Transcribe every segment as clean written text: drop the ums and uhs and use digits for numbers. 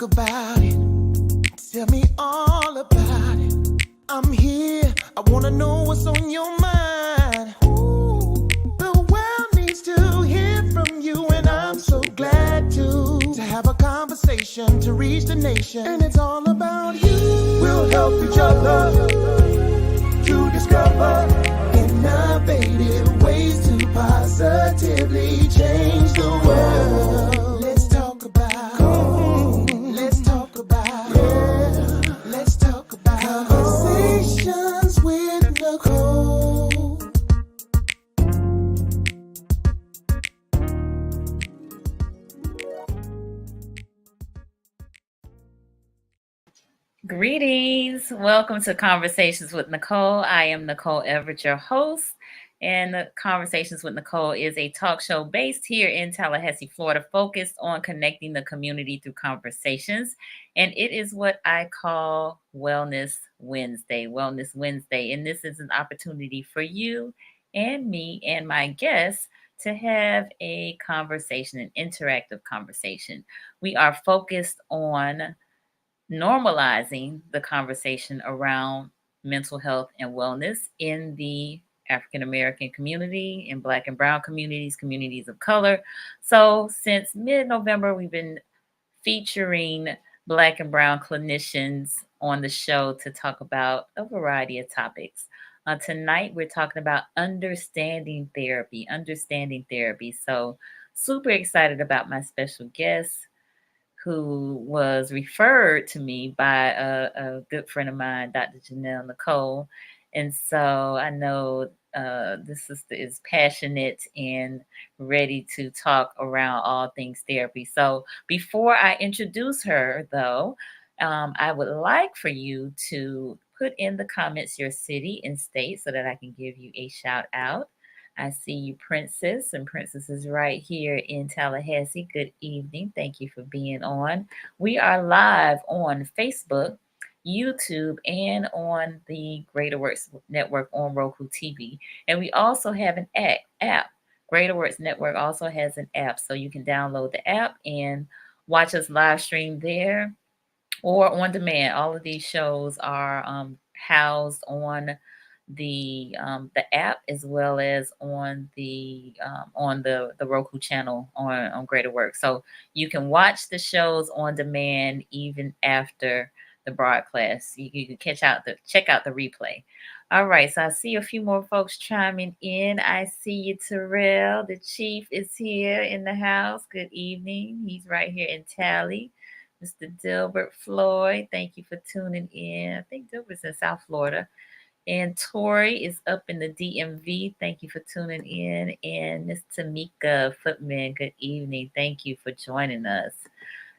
talk about it. Tell me all about it. I'm here. I want to know what's on your mind. Ooh, the world needs to hear from you, and I'm so glad to have a conversation to reach the nation. And it's all about you. We'll help each other to discover innovative ways to positively change the world. Let's talk about. Let's talk about. Yeah. Let's talk about Conversations with Nicole. Greetings. Welcome to Conversations with Nicole. I am Nicole Everett, your host. And the Conversations with Nicole is a talk show based here in Tallahassee, Florida, focused on connecting the community through conversations. And it is what I call Wellness Wednesday. Wellness Wednesday. And this is an opportunity for you and me and my guests to have a conversation, an interactive conversation. We are focused on normalizing the conversation around mental health and wellness in the African American community, in Black and Brown communities, communities of color. So, since mid November, we've been featuring Black and Brown clinicians on the show to talk about a variety of topics. Tonight, we're talking about understanding therapy. So, super excited about my special guest, who was referred to me by a good friend of mine, Dr. Janelle Nicole. And so I know this sister is passionate and ready to talk around all things therapy. So before I introduce her, though, I would like for you to put in the comments your city and state so that I can give you a shout out. I see you, Princess, and Princess is right here in Tallahassee. Good evening. Thank you for being on. We are live on Facebook, YouTube, and on the Greater Works Network on Roku TV. And we also have an app. Greater Works Network also has an app, so you can download the app and watch us live stream there or on demand. All of these shows are housed on the app, as well as on the Roku channel on Greater Work. So you can watch the shows on demand even after the broadcast. You can check out the replay. All right, so I see a few more folks chiming in. I see you, Terrell. The chief is here in the house. Good evening. He's right here in Tally. Mr. Dilbert Floyd, thank you for tuning in. I think Dilbert's in South Florida. And Tori is up in the DMV. Thank you for tuning in. And Miss Tamika Footman, good evening. Thank you for joining us.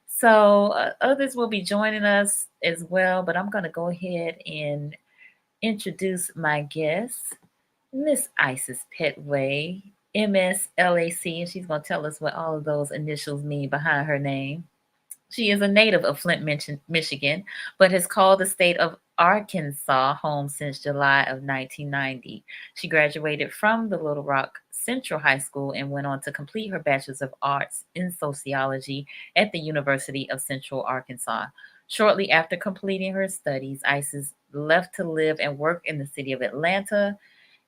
So others will be joining us as well, but I'm going to go ahead and introduce my guest, Miss Isis Pettway, MS-LAC, and she's going to tell us what all of those initials mean behind her name. She is a native of Flint, Michigan, but has called the state of Arkansas home since July of 1990. She graduated from the Little Rock Central High School and went on to complete her Bachelor's of Arts in Sociology at the University of Central Arkansas. Shortly after completing her studies, Isis left to live and work in the city of Atlanta,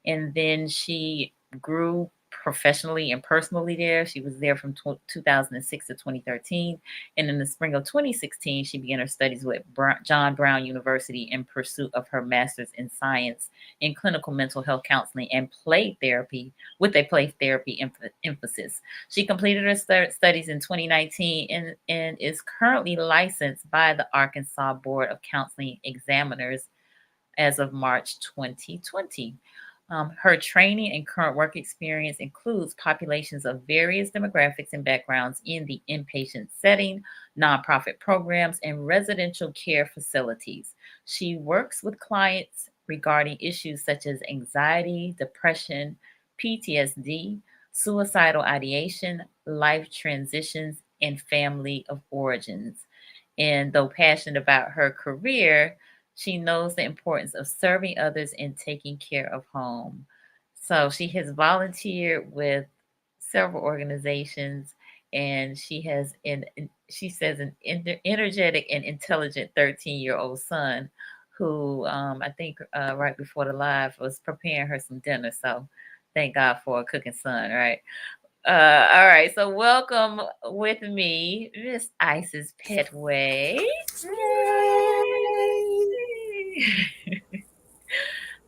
and then she grew professionally and personally there. She was there from 2006 to 2013. And in the spring of 2016, she began her studies with John Brown University in pursuit of her master's in science in clinical mental health counseling and play therapy with a play therapy emphasis. She completed her studies in 2019 and is currently licensed by the Arkansas Board of Counseling Examiners as of March 2020. Her training and current work experience includes populations of various demographics and backgrounds in the inpatient setting, nonprofit programs, and residential care facilities. She works with clients regarding issues such as anxiety, depression, PTSD, suicidal ideation, life transitions, and family of origins. And though passionate about her career, she knows the importance of serving others and taking care of home. So she has volunteered with several organizations, and she has she says an energetic and intelligent 13-year-old son who I think right before the live was preparing her some dinner. So thank God for a cooking son, right? All right, so welcome with me, Miss Isis Pettway.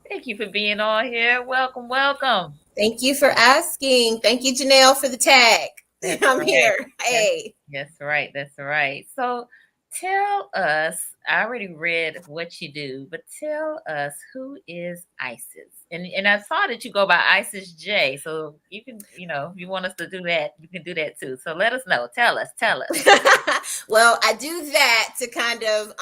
Thank you for being on here. Welcome, welcome. Thank you for asking. Thank you, Janelle, for the tag. That's I'm right. here. Hey. That's right. That's right. So tell us, I already read what you do, but tell us, who is Isis? And I saw that you go by Isis J. So you can, if you want us to do that, you can do that too. So let us know. Tell us. Well, I do that to kind of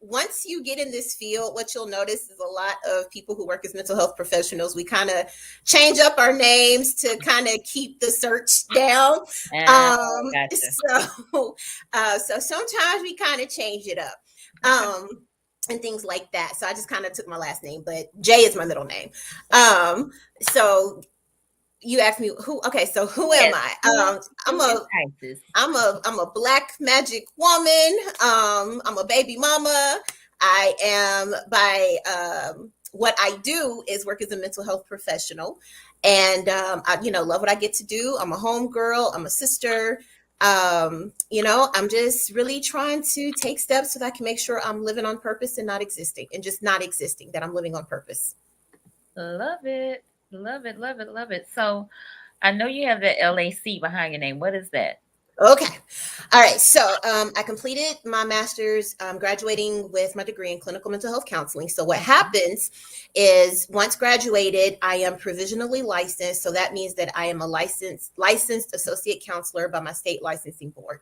once you get in this field, what you'll notice is a lot of people who work as mental health professionals, we kind of change up our names to kind of keep the search down. Gotcha. So sometimes we kind of change it up. And things like that. So I just kind of took my last name, but Jay is my middle name. So you asked me who. Okay, so who am I? I'm a Black magic woman. I'm a baby mama. I am by what I do is work as a mental health professional, and I love what I get to do. I'm a home girl. I'm a sister. I'm just really trying to take steps so that I can make sure I'm living on purpose and not existing, that I'm living on purpose. Love it. So I know you have the LAC behind your name. What is that? Okay. All right. So I completed my master's, graduating with my degree in clinical mental health counseling. So what happens is once graduated, I am provisionally licensed. So that means that I am a licensed associate counselor by my state licensing board.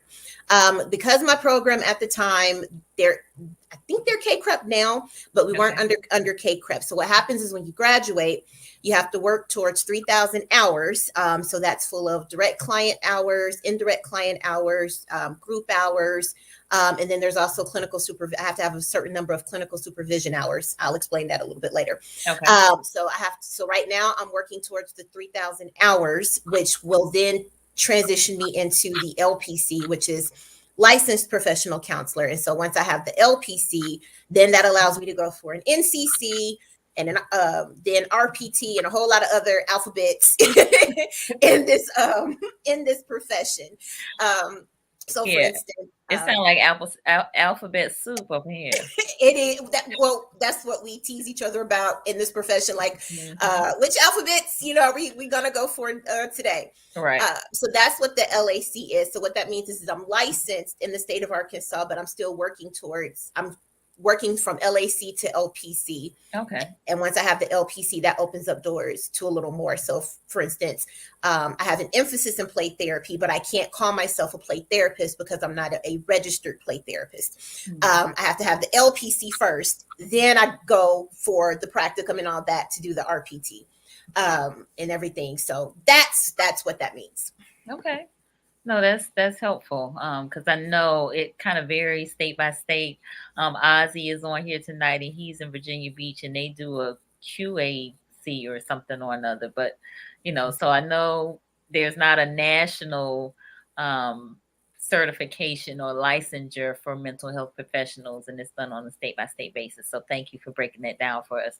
Because my program at the time, I think they're K-CREP now, but we weren't under K-CREP. So what happens is when you graduate, you have to work towards 3,000 hours. So that's full of direct client hours, indirect client hours, group hours. And then there's also clinical supervision. I have to have a certain number of clinical supervision hours. I'll explain that a little bit later. Okay. So right now I'm working towards the 3,000 hours, which will then transition me into the LPC, which is licensed professional counselor. And so once I have the LPC, then that allows me to go for an NCC and then RPT and a whole lot of other alphabets in this profession. So for instance, it sounds like alphabet soup up here. It is that's what we tease each other about in this profession. Like, which alphabets, are we gonna go for today? Right. So that's what the LAC is. So what that means is I'm licensed in the state of Arkansas, but I'm still working from LAC to LPC. Okay. And once I have the LPC, that opens up doors to a little more. So for instance, I have an emphasis in play therapy, but I can't call myself a play therapist because I'm not a registered play therapist. I have to have the LPC first, then I go for the practicum and all that to do the RPT and everything. So that's what that means. Okay. No, that's helpful because I know it kind of varies state by state. Ozzy is on here tonight, and he's in Virginia Beach, and they do a QAC or something or another. But so I know there's not a national certification or licensure for mental health professionals, and it's done on a state by state basis. So thank you for breaking that down for us.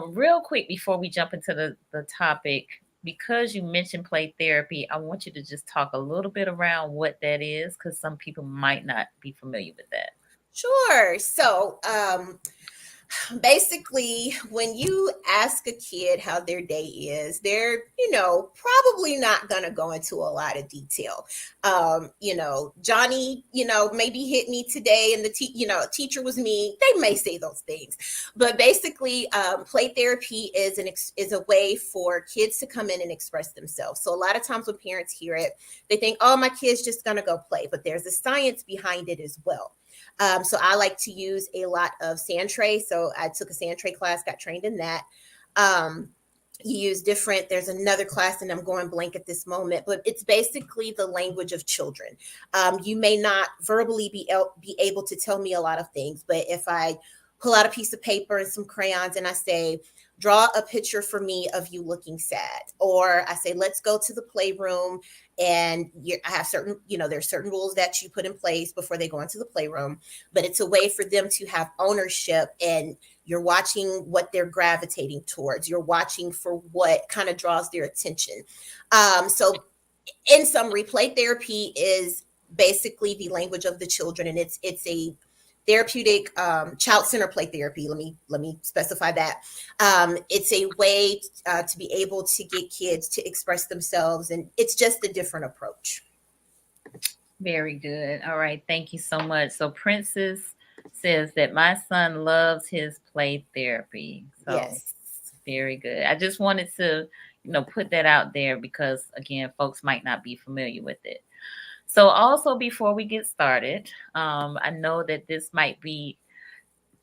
Real quick before we jump into the topic. Because you mentioned play therapy, I want you to just talk a little bit around what that is, because some people might not be familiar with that. Sure. So basically, when you ask a kid how their day is, they're, probably not going to go into a lot of detail. Johnny, maybe hit me today and the teacher was mean. They may say those things, but basically play therapy is a way for kids to come in and express themselves. So a lot of times when parents hear it, they think, oh, my kid's just going to go play, but there's a science behind it as well. So I like to use a lot of sand tray. So I took a sand tray class, got trained in that. You use there's another class and I'm going blank at this moment, but it's basically the language of children. You may not verbally be able to tell me a lot of things, but if I pull out a piece of paper and some crayons, and I say, draw a picture for me of you looking sad. Or I say, let's go to the playroom, and I have certain, there's certain rules that you put in place before they go into the playroom, but it's a way for them to have ownership, and you're watching what they're gravitating towards. You're watching for what kind of draws their attention. So in summary, play therapy is basically the language of the children, and it's a therapeutic child-centered play therapy. Let me specify that. It's a way to be able to get kids to express themselves, and it's just a different approach. Very good. All right. Thank you so much. So Princess says that my son loves his play therapy. So Yes. Very good. I just wanted to, put that out there because, again, folks might not be familiar with it. So also, before we get started, I know that this might be,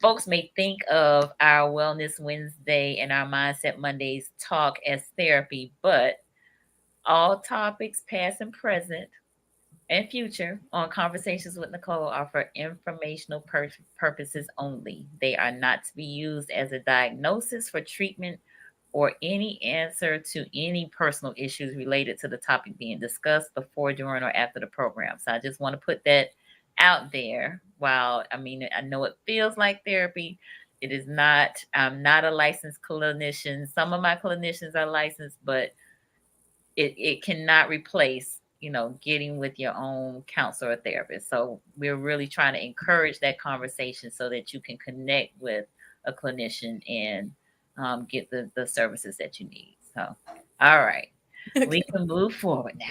folks may think of our Wellness Wednesday and our Mindset Mondays talk as therapy, but all topics, past and present and future, on Conversations with Nicole are for informational purposes only. They are not to be used as a diagnosis for treatment or any answer to any personal issues related to the topic being discussed before, during, or after the program. So I just want to put that out there. While, I know it feels like therapy, it is not. I'm not a licensed clinician. Some of my clinicians are licensed, but it cannot replace, getting with your own counselor or therapist. So we're really trying to encourage that conversation so that you can connect with a clinician and get the services that you need. So, all right, we can move forward now.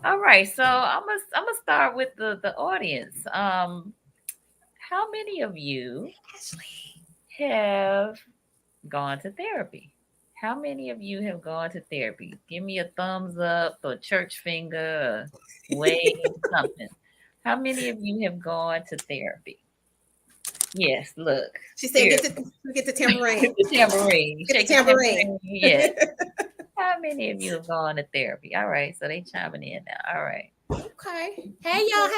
All right, so I'm gonna start with the audience. How many of you have gone to therapy? How many of you have gone to therapy? Give me a thumbs up, or church finger, or wave, something. How many of you have gone to therapy? Yes, look. She said, get the tambourine. The tambourine. Get the tambourine. Yes. How many of you have gone to therapy? All right, so they chiming in now. All right. Okay. Hey, y'all.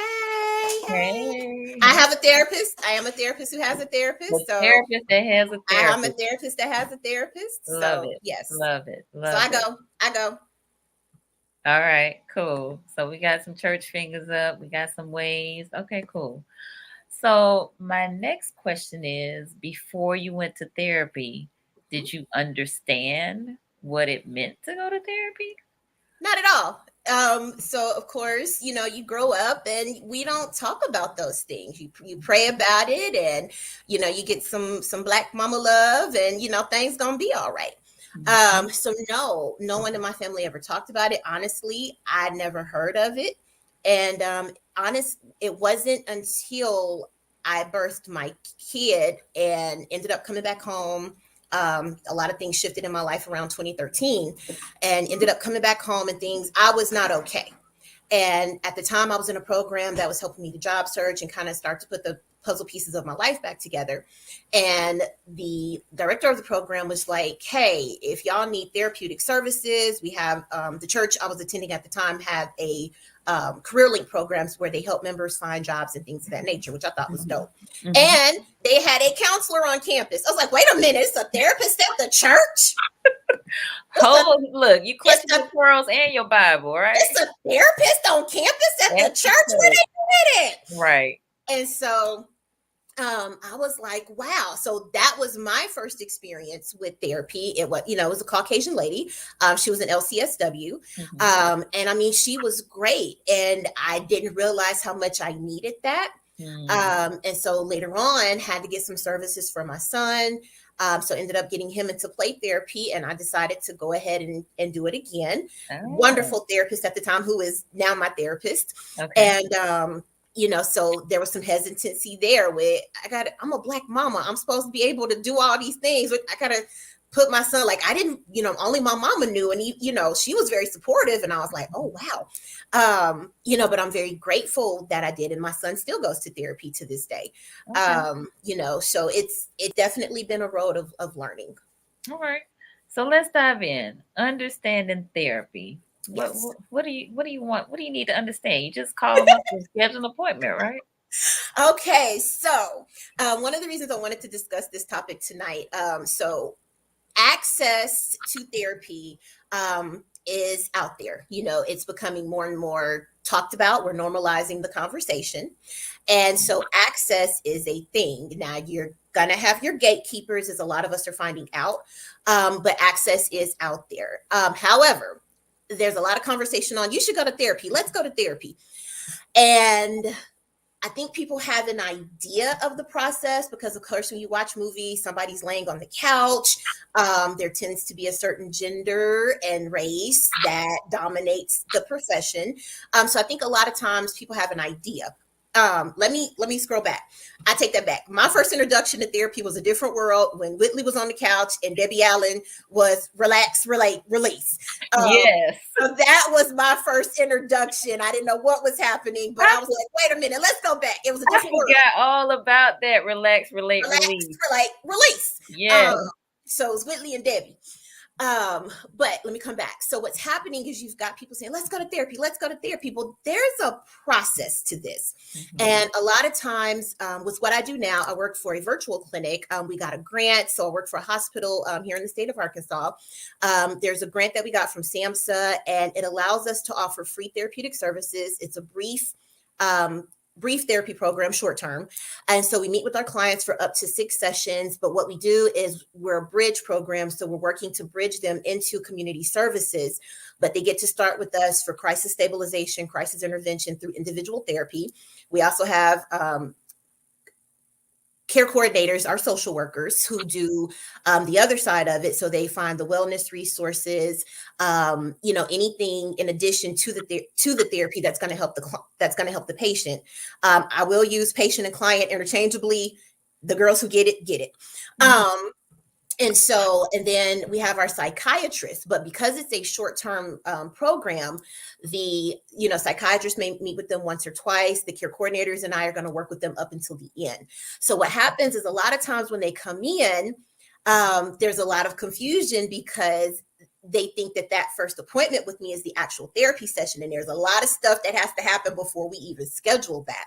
Hey. I have a therapist. I am a therapist who has a therapist. Therapist that has a therapist. I'm a therapist that has a therapist. Love it. Yes. Love it. So I go. All right, cool. So we got some church fingers up. We got some waves. Okay, cool. So my next question is, before you went to therapy, did you understand what it meant to go to therapy? Not at all. So of course, you grow up and we don't talk about those things. You pray about it, and you get some black mama love, and things gonna be all right. So no one in my family ever talked about it. Honestly, I never heard of it. And it wasn't until I birthed my kid and ended up coming back home. A lot of things shifted in my life around 2013, and ended up coming back home, and I was not okay. And at the time, I was in a program that was helping me to job search and kind of start to put the puzzle pieces of my life back together. And the director of the program was like, hey, if y'all need therapeutic services, we have the church I was attending at the time had a career link programs where they help members find jobs and things of that nature, which I thought was dope. Mm-hmm. And they had a counselor on campus. I was like, wait a minute, it's a therapist at the church? Look, you question the pearls and your Bible, right? It's a therapist on campus at the church? Where they did it? Right. And so I was like, wow. So that was my first experience with therapy. It was, it was a Caucasian lady. She was an LCSW. Mm-hmm. And she was great. And I didn't realize how much I needed that. Mm-hmm. And so later on, had to get some services for my son. So ended up getting him into play therapy, and I decided to go ahead and do it again. Oh. Wonderful therapist at the time, who is now my therapist. Okay. And, so there was some hesitancy there with, I'm a black mama. I'm supposed to be able to do all these things. I got to put my son, I didn't, only my mama knew. And, she was very supportive. And I was like, oh, wow. But I'm very grateful that I did. And my son still goes to therapy to this day. Okay. So it's definitely been a road of learning. All right. So let's dive in. Understanding therapy. Yes. What do you want? What do you need to understand? You just call them up and schedule an appointment, right? Okay, so one of the reasons I wanted to discuss this topic tonight, so access to therapy is out there. You know, it's becoming more and more talked about. We're normalizing the conversation. And so access is a thing. Now you're going to have your gatekeepers, as a lot of us are finding out, but access is out there. However, there's a lot of conversation on you should go to therapy. Let's go to therapy. And I think people have an idea of the process because, of course, when you watch movies, somebody's laying on the couch. There tends to be a certain gender and race that dominates the profession. So I think a lot of times people have an idea. Let me scroll back. I take that back. My first introduction to therapy was a different world when Whitley was on the couch and Debbie Allen was relax, relate, release. Yes. So that was my first introduction. I didn't know what was happening, but I was like, wait a minute, let's go back. It was a I different world. forgot all about that. Relax, relate, Relax, release. relate, release. Yeah. So it was Whitley and Debbie. But let me come back. So what's happening is you've got people saying, let's go to therapy. Let's go to therapy. Well, there's a process to this. And a lot of times with what I do now, I work for a virtual clinic. We got a grant. So I work for a hospital here in the state of Arkansas. There's a grant that we got from SAMHSA, and it allows us to offer free therapeutic services. It's a brief therapy program, short term. And so we meet with our clients for up to 6 sessions. But what we do is we're a bridge program. So we're working to bridge them into community services. But they get to start with us for crisis stabilization, crisis intervention through individual therapy. We also have care coordinators, our social workers, who do the other side of it. So they find the wellness resources, anything in addition to the therapy that's going to help the patient. I will use patient and client interchangeably. The girls who get it. And then we have our psychiatrists, but because it's a short-term program, the psychiatrists may meet with them once or twice. The care coordinators and I are going to work with them up until the end. So what happens is a lot of times when they come in, there's a lot of confusion because they think that first appointment with me is the actual therapy session, and there's a lot of stuff that has to happen before we even schedule that.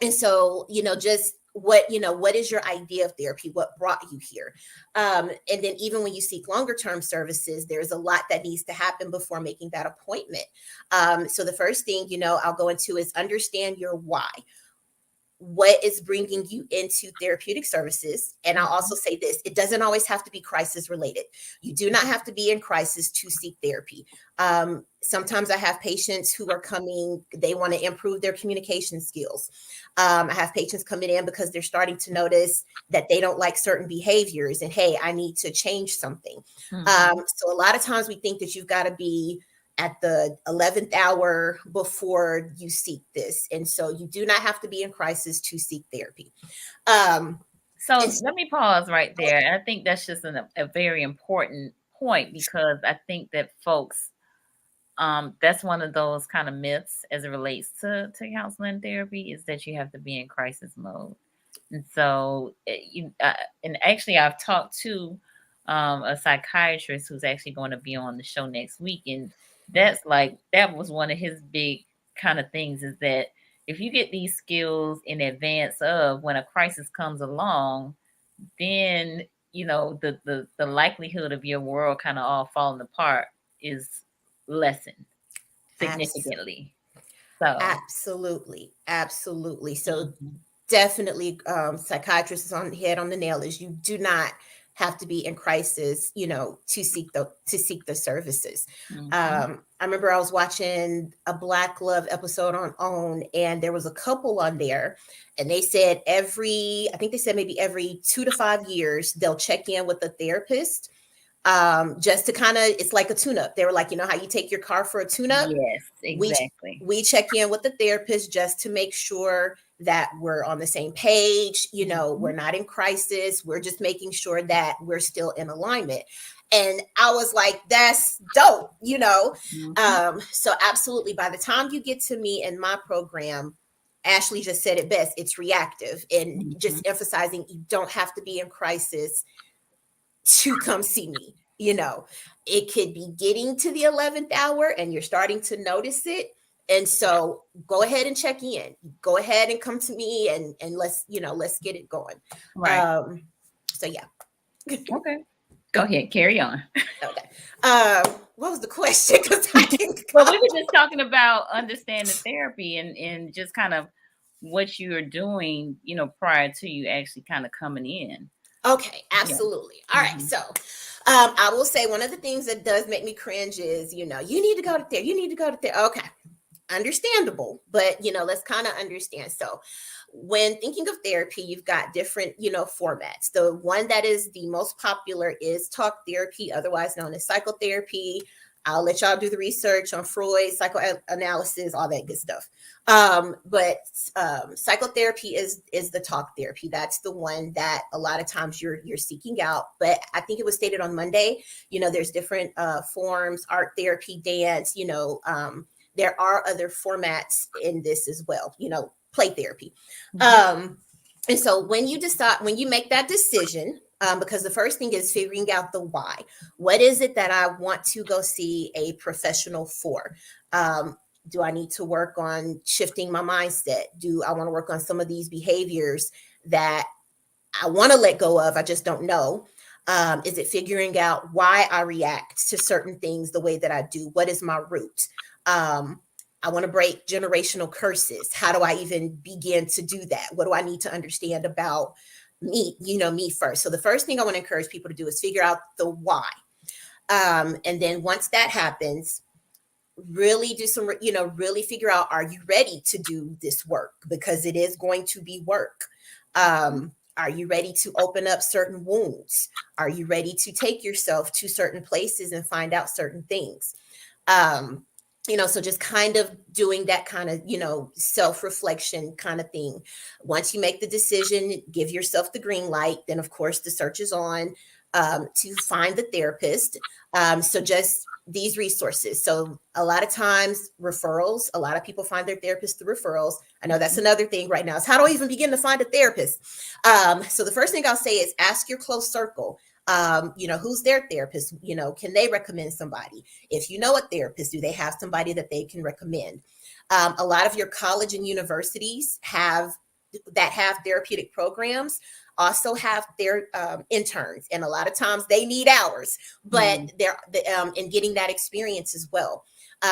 And so, just what is your idea of therapy? What brought you here? And then even when you seek longer term services, there's a lot that needs to happen before making that appointment. So the first thing, I'll go into is understand your why. What is bringing you into therapeutic services? And I'll also say this, it doesn't always have to be crisis related. You do not have to be in crisis to seek therapy. Sometimes I have patients who are coming, they want to improve their communication skills. I have patients coming in because they're starting to notice that they don't like certain behaviors and, hey, I need to change something. So a lot of times we think that you've got to be at the 11th hour before you seek this. And so you do not have to be in crisis to seek therapy. So let me pause right there. And I think that's just a very important point, because I think that folks, that's one of those kind of myths as it relates to counseling and therapy, is that you have to be in crisis mode. And so, and actually I've talked to a psychiatrist who's actually going to be on the show next week. And that was one of his big kind of things, is that if you get these skills in advance of when a crisis comes along, then, the likelihood of your world kind of all falling apart is lessened significantly. So absolutely. So definitely psychiatrist is on the head on the nail, is you do not have to be in crisis, to seek the services. I remember I was watching a Black Love episode on OWN, and there was a couple on there, and they said maybe every 2 to 5 years, they'll check in with a therapist, just to kind of, it's like a tune-up. They were like, how you take your car for a tune-up? Yes, exactly. We check in with the therapist just to make sure that we're on the same page. We're not in crisis. We're just making sure that we're still in alignment. And I was like, that's dope, So absolutely, by the time you get to me in my program, Ashley just said it best. It's reactive, and just emphasizing you don't have to be in crisis to come see me. It could be getting to the 11th hour and you're starting to notice it. And so go ahead and check in. Go ahead and come to me and let's get it going. Right. So yeah. Okay. Go ahead. Carry on. Okay. What was the question? Well, we were just talking about understanding therapy and just kind of what you are doing, prior to you actually kind of coming in. Okay, absolutely. Yeah. All right. So I will say one of the things that does make me cringe is, you need to go to therapy. You need to go to therapy. Okay. Understandable, but let's kind of understand. So when thinking of therapy, you've got different formats. The one that is the most popular is talk therapy, otherwise known as psychotherapy. I'll let y'all do the research on Freud, psychoanalysis, all that good stuff. But psychotherapy is the talk therapy. That's the one that a lot of times you're seeking out. But I think it was stated on Monday, there's different forms, art therapy, dance, there are other formats in this as well, play therapy. And so when you make that decision, because the first thing is figuring out the why. What is it that I want to go see a professional for? Do I need to work on shifting my mindset? Do I want to work on some of these behaviors that I want to let go of? I just don't know. Is it figuring out why I react to certain things the way that I do? What is my root? I want to break generational curses. How do I even begin to do that? What do I need to understand about me, me first? So the first thing I want to encourage people to do is figure out the why. And then once that happens, really do some, really figure out, are you ready to do this work? Because it is going to be work. Are you ready to open up certain wounds? Are you ready to take yourself to certain places and find out certain things? So just kind of doing that kind of, self-reflection kind of thing. Once you make the decision, give yourself the green light. Then, of course, the search is on to find the therapist. So just these resources. So a lot of times referrals, a lot of people find their therapist through referrals. I know that's another thing right now is how do I even begin to find a therapist? So the first thing I'll say is ask your close circle. Who's their therapist? Can they recommend somebody? If you know a therapist, do they have somebody that they can recommend? A lot of your college and universities have therapeutic programs also have their interns, and a lot of times they need hours, but they're in getting that experience as well.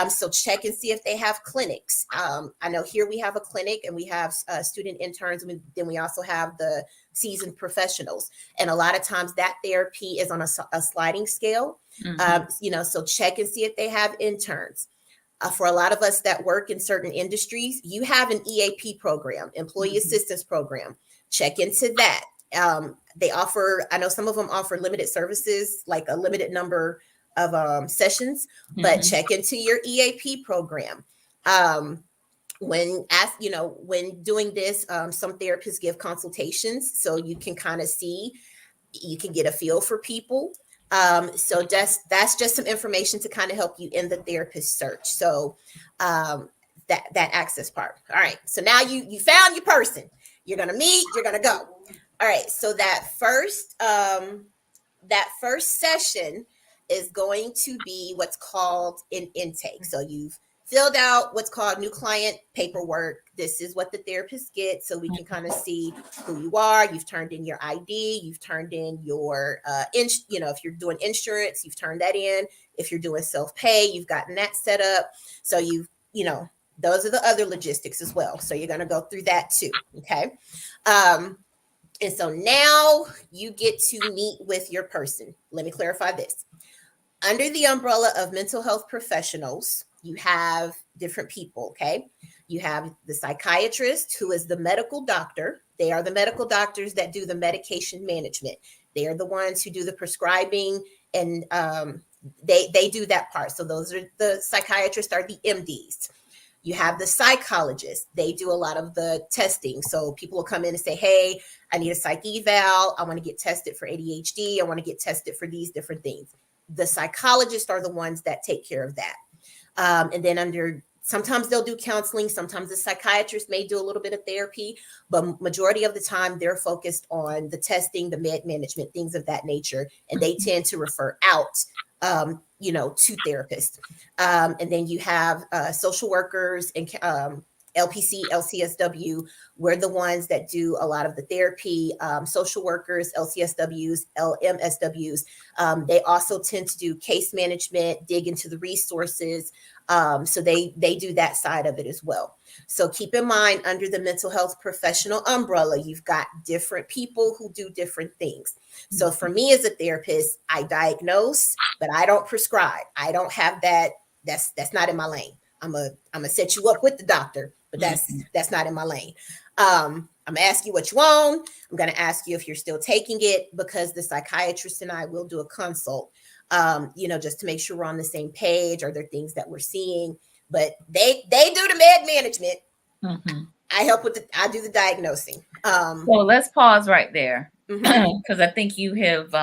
So check and see if they have clinics. I know here we have a clinic and we have student interns, and then we also have the seasoned professionals. And a lot of times that therapy is on a sliding scale. So check and see if they have interns. For a lot of us that work in certain industries, you have an EAP program, employee assistance program. Check into that. They offer, I know some of them offer limited services, like a limited number of sessions, but check into your EAP program. When doing this, some therapists give consultations, so you can kind of see, you can get a feel for people. So that's just some information to kind of help you in the therapist search. So that access part. All right. So now you found your person. You're gonna meet. You're gonna go. All right. So that first session is going to be what's called an intake. So you've filled out what's called new client paperwork. This is what the therapist gets, so we can kind of see who you are. You've turned in your ID. You've turned in your, if you're doing insurance, you've turned that in. If you're doing self-pay, you've gotten that set up. So those are the other logistics as well. So you're going to go through that too. Okay. And so now you get to meet with your person. Let me clarify this. Under the umbrella of mental health professionals, you have different people, okay? You have the psychiatrist, who is the medical doctor. They are the medical doctors that do the medication management. They are the ones who do the prescribing, and they do that part. So those are the psychiatrists, are the MDs. You have the psychologists. They do a lot of the testing. So people will come in and say, hey, I need a psych eval. I want to get tested for ADHD. I want to get tested for these different things. The psychologists are the ones that take care of that. And then sometimes they'll do counseling. Sometimes the psychiatrist may do a little bit of therapy, but majority of the time they're focused on the testing, the med management, things of that nature. And they tend to refer out to therapists. And then you have social workers and LPC, LCSW. We're the ones that do a lot of the therapy. Social workers, LCSWs, LMSWs. They also tend to do case management, dig into the resources. So they do that side of it as well. So keep in mind, under the mental health professional umbrella, you've got different people who do different things. So for me as a therapist, I diagnose, but I don't prescribe. I don't have that. That's not in my lane. I'm gonna set you up with the doctor, but that's not in my lane. I'm gonna ask you what you want. I'm gonna ask you if you're still taking it, because the psychiatrist and I will do a consult, just to make sure we're on the same page. Are there things that we're seeing? But they do the med management. Mm-hmm. I do the diagnosing. So let's pause right there, because I think you have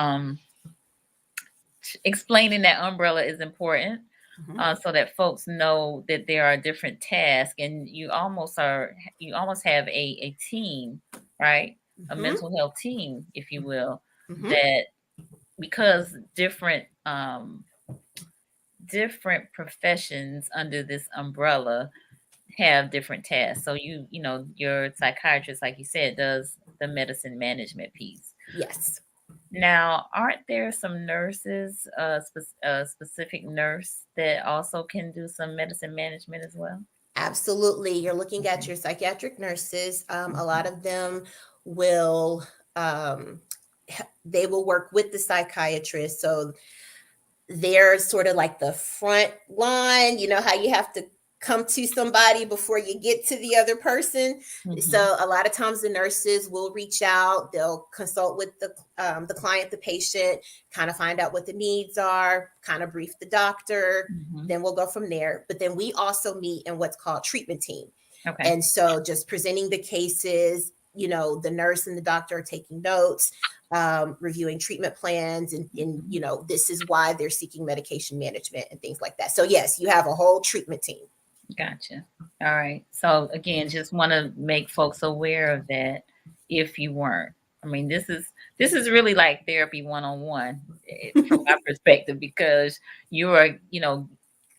explaining that umbrella is important. So that folks know that there are different tasks, and you almost have a team, right? A mental health team, if you will, that because different professions under this umbrella have different tasks. So your psychiatrist, like you said, does the medicine management piece. Yes. Now, aren't there some nurses, specific nurse that also can do some medicine management as well? Absolutely. You're looking at your psychiatric nurses. A lot of them will they will work with the psychiatrist. So they're sort of like the front line. You know how you have to come to somebody before you get to the other person. So a lot of times the nurses will reach out. They'll consult with the client, the patient, kind of find out what the needs are, kind of brief the doctor. Then we'll go from there. But then we also meet in what's called treatment team. Okay. And so just presenting the cases, the nurse and the doctor are taking notes, reviewing treatment plans, and this is why they're seeking medication management and things like that. So yes, you have a whole treatment team. Gotcha. All right. So again, just want to make folks aware of that if you weren't. I mean, this is really like therapy 101 from my perspective, because you are,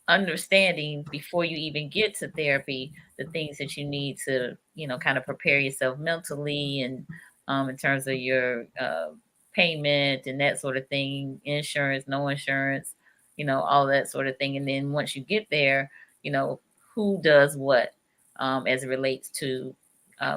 understanding before you even get to therapy the things that you need to, kind of prepare yourself mentally, and in terms of your payment and that sort of thing, insurance, no insurance, all that sort of thing. And then once you get there, who does what as it relates to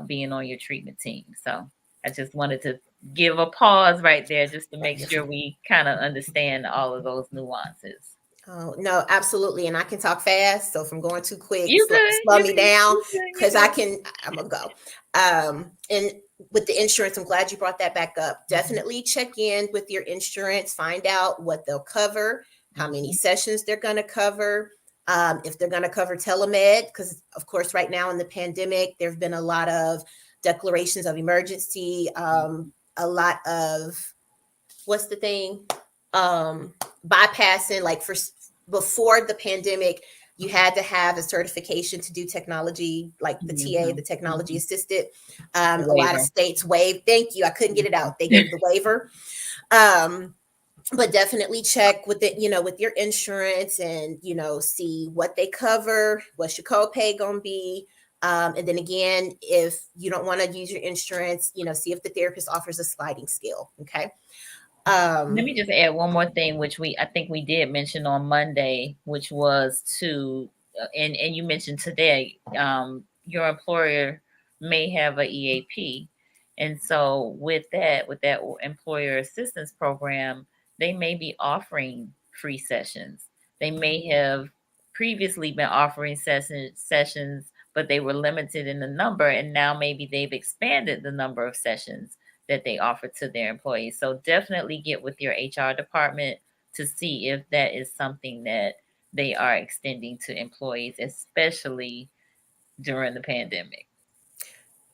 being on your treatment team. So I just wanted to give a pause right there just to make sure we kind of understand all of those nuances. Oh, no, absolutely. And I can talk fast. So if I'm going too quick, slow me down, because I'm going to go. And with the insurance, I'm glad you brought that back up. Definitely check in with your insurance, find out what they'll cover, how many sessions they're going to cover. If they're going to cover telemed, because of course, right now in the pandemic, there have been a lot of declarations of emergency, a lot of, bypassing, like before the pandemic, you had to have a certification to do technology, like the TA, the technology assisted. A lot of states waived. Thank you. I couldn't get it out. They gave the waiver. But definitely check with with your insurance, and, see what they cover, what's your copay going to be. And then again, if you don't want to use your insurance, see if the therapist offers a sliding scale. Okay. Let me just add one more thing, which I think we did mention on Monday, which was and you mentioned today, your employer may have a EAP. And so with that employer assistance program, they may be offering free sessions. They may have previously been offering sessions, but they were limited in the number. And now maybe they've expanded the number of sessions that they offer to their employees. So definitely get with your HR department to see if that is something that they are extending to employees, especially during the pandemic.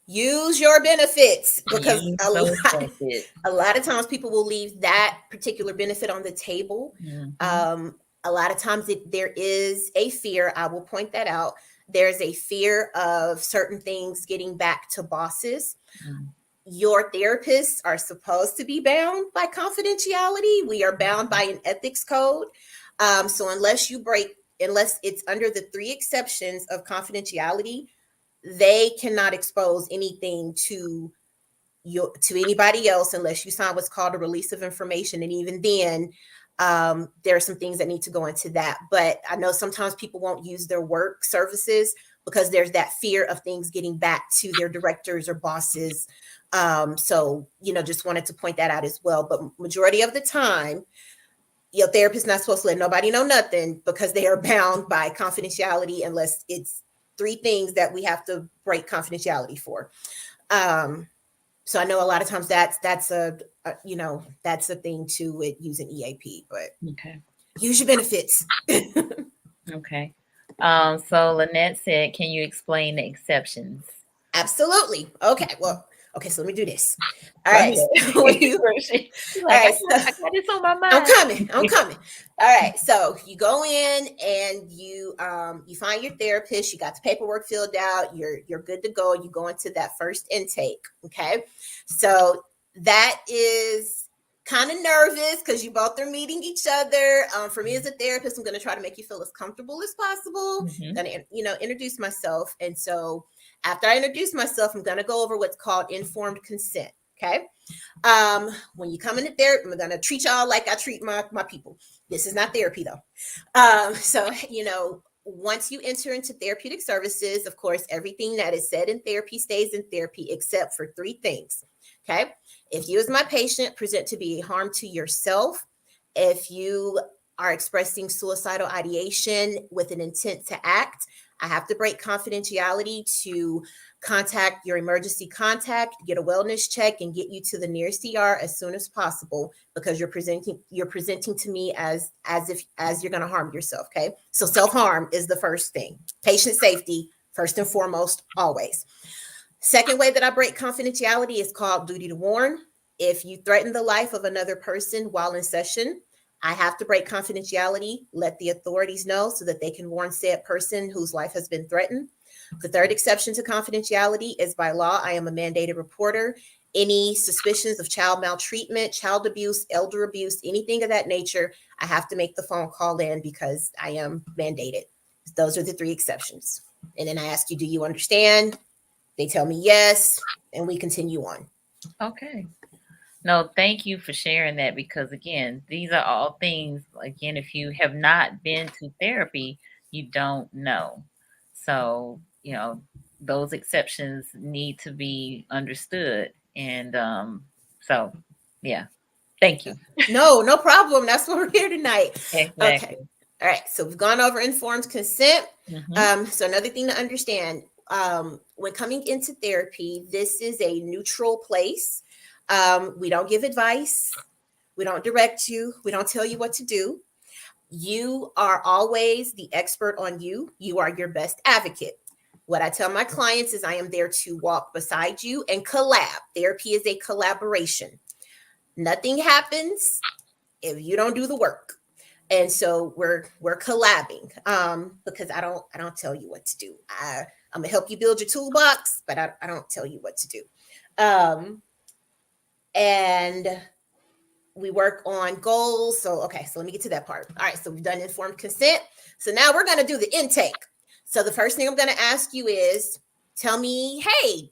Use your benefits, because a lot of times people will leave that particular benefit on the table. A lot of times there is a fear. I will point that out. There's a fear of certain things getting back to bosses. your therapists are supposed to be bound by confidentiality. We are bound by an ethics code. So unless it's under the 3 exceptions of confidentiality, they cannot expose anything to anybody else unless you sign what's called a release of information. And even then, there are some things that need to go into that. But I know sometimes people won't use their work services because there's that fear of things getting back to their directors or bosses. So, just wanted to point that out as well. But majority of the time, your therapist is not supposed to let nobody know nothing because they are bound by confidentiality unless it's 3 things that we have to break confidentiality for. So I know a lot of times that's a thing too with using EAP, but Okay. use your benefits. Okay. So Lynette said, can you explain the exceptions? Absolutely. Okay. So let me do this. All Go right. ahead. So I got this on my mind. I'm coming. All right. So you go in and you find your therapist. You got the paperwork filled out. You're good to go. You go into that first intake. Okay. So that is kind of nervous because you both are meeting each other. For me as a therapist, I'm going to try to make you feel as comfortable as possible. Mhm. Going to, introduce myself. And so after I introduce myself, I'm going to go over what's called informed consent. Okay. When you come into therapy, I'm going to treat y'all like I treat my people. This is not therapy though. So, once you enter into therapeutic services, of course, everything that is said in therapy stays in therapy, except for 3 things. Okay. If you as my patient present to be a harm to yourself, if you are expressing suicidal ideation with an intent to act, I have to break confidentiality to contact your emergency contact, get a wellness check, and get you to the nearest ER as soon as possible because you're presenting to me as you're going to harm yourself. Okay. So self-harm is the first thing. Patient safety, first and foremost, always. Second way that I break confidentiality is called duty to warn. If you threaten the life of another person while in session, I have to break confidentiality, let the authorities know so that they can warn said person whose life has been threatened. The third exception to confidentiality is by law, I am a mandated reporter. Any suspicions of child maltreatment, child abuse, elder abuse, anything of that nature, I have to make the phone call in because I am mandated. Those are the 3 exceptions. And then I ask you, do you understand? They tell me yes, and we continue on. Okay. No, thank you for sharing that because, again, these are all things, again, if you have not been to therapy, you don't know. So, those exceptions need to be understood. And so, yeah, thank you. No problem. That's what we're here tonight. Exactly. Okay. All right. So we've gone over informed consent. Mhm. So another thing to understand, when coming into therapy, this is a neutral place. We don't give advice. We don't direct you. We don't tell you what to do. You are always the expert on you. You are your best advocate. What I tell my clients is I am there to walk beside you and collab. Therapy is a collaboration. Nothing happens if you don't do the work. And so we're collabing because I don't tell you what to do. I'm gonna help you build your toolbox, but I don't tell you what to do. And we work on goals. So let me get to that part. All right, so we've done informed consent. So now we're gonna do the intake. So the first thing I'm gonna ask you is tell me, hey,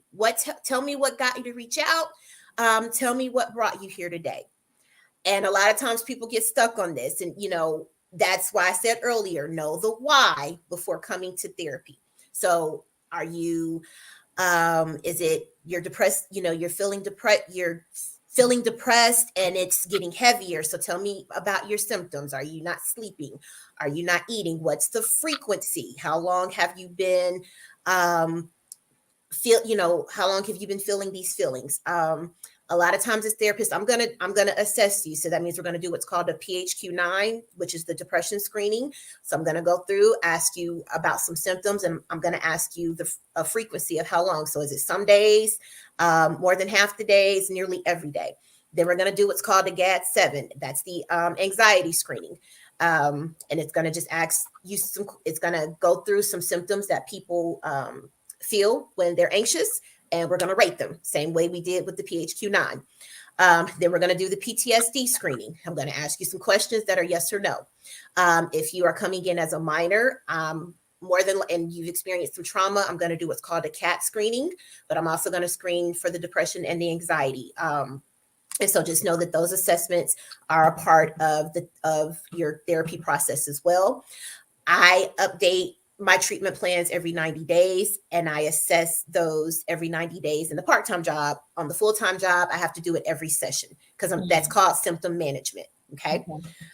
tell me what got you to reach out. Tell me what brought you here today. And a lot of times people get stuck on this. And, that's why I said earlier, know the why before coming to therapy. So are you, is it you're depressed, you're feeling depressed and it's getting heavier. So tell me about your symptoms. Are you not sleeping? Are you not eating? What's the frequency? How long have you been, how long have you been feeling these feelings? A lot of times as therapists, I'm gonna assess you. So that means we're gonna do what's called a PHQ-9, which is the depression screening. So I'm gonna go through, ask you about some symptoms, and I'm gonna ask you a frequency of how long. So is it some days, more than half the days, nearly every day? Then we're gonna do what's called a GAD-7. That's the anxiety screening. And it's gonna just ask you it's gonna go through some symptoms that people feel when they're anxious. and we're going to rate them, same way we did with the PHQ-9. Then we're going to do the PTSD screening. I'm going to ask you some questions that are yes or no. If you are coming in as a minor, and you've experienced some trauma, I'm going to do what's called a CAT screening, but I'm also going to screen for the depression and the anxiety. And so just know that those assessments are a part of your therapy process as well. I update my treatment plans every 90 days, and I assess those every 90 days in the part-time job. On the full-time job, I have to do it every session because that's called symptom management. Okay.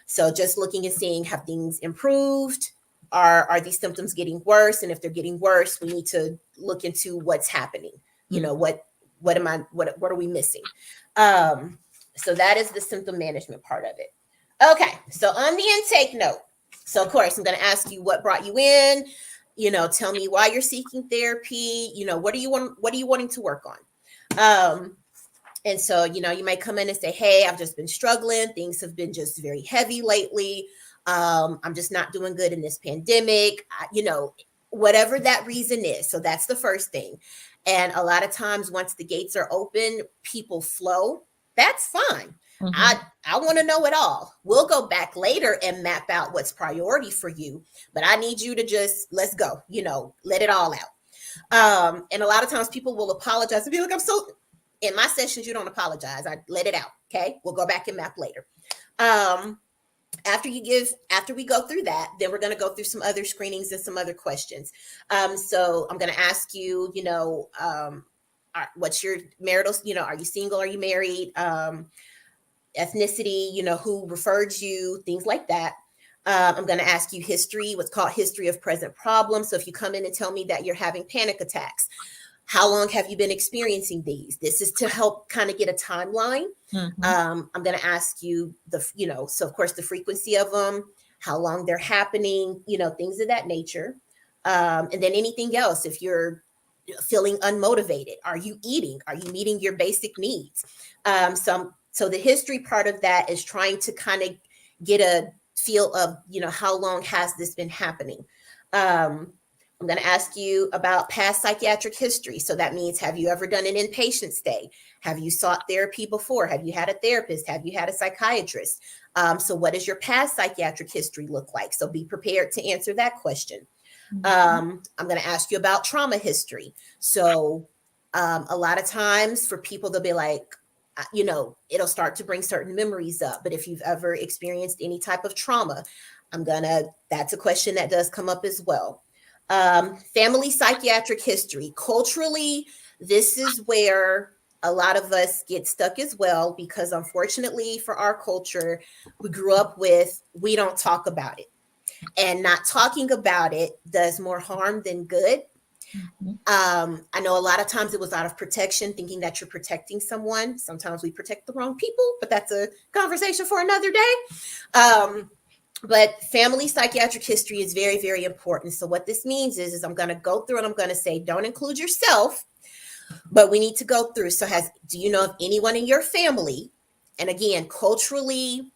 So just looking and seeing, have things improved? Are these symptoms getting worse? And if they're getting worse, we need to look into what's happening. You know, what are we missing? So that is the symptom management part of it. Okay. So on the intake note, so of course I'm going to ask you what brought you in, tell me why you're seeking therapy, what do you wanting to work on? And so, you might come in and say, hey, I've just been struggling. Things have been just very heavy lately. I'm just not doing good in this pandemic, whatever that reason is. So that's the first thing. And a lot of times once the gates are open, people flow. That's fine. I want to know it all. We'll go back later and map out what's priority for you, but I need you to just, let's go, let it all out. And a lot of times people will apologize and be like, in my sessions, you don't apologize. I let it out. Okay. We'll go back and map later. After we go through that, then we're going to go through some other screenings and some other questions. So I'm going to ask you, what's your marital, are you single? Are you married? Ethnicity, who referred you, things like that. I'm going to ask you history, what's called history of present problems. So if you come in and tell me that you're having panic attacks, how long have you been experiencing these? This is to help kind of get a timeline. I'm going to ask you so of course the frequency of them, how long they're happening, things of that nature. And then anything else, if you're feeling unmotivated, are you eating? Are you meeting your basic needs? So the history part of that is trying to kind of get a feel of, how long has this been happening? I'm going to ask you about past psychiatric history. So that means, have you ever done an inpatient stay? Have you sought therapy before? Have you had a therapist? Have you had a psychiatrist? So what does your past psychiatric history look like? So be prepared to answer that question. I'm going to ask you about trauma history. So a lot of times for people, they'll be like, it'll start to bring certain memories up. But if you've ever experienced any type of trauma, that's a question that does come up as well. Family psychiatric history. Culturally, this is where a lot of us get stuck as well, because unfortunately for our culture, we grew up with, we don't talk about it. And not talking about it does more harm than good. I know a lot of times it was out of protection, thinking that you're protecting someone. Sometimes we protect the wrong people, but that's a conversation for another day. But family psychiatric history is very, very important. So what this means is I'm going to go through and I'm going to say, don't include yourself, but we need to go through. So do you know of anyone in your family? And again, culturally,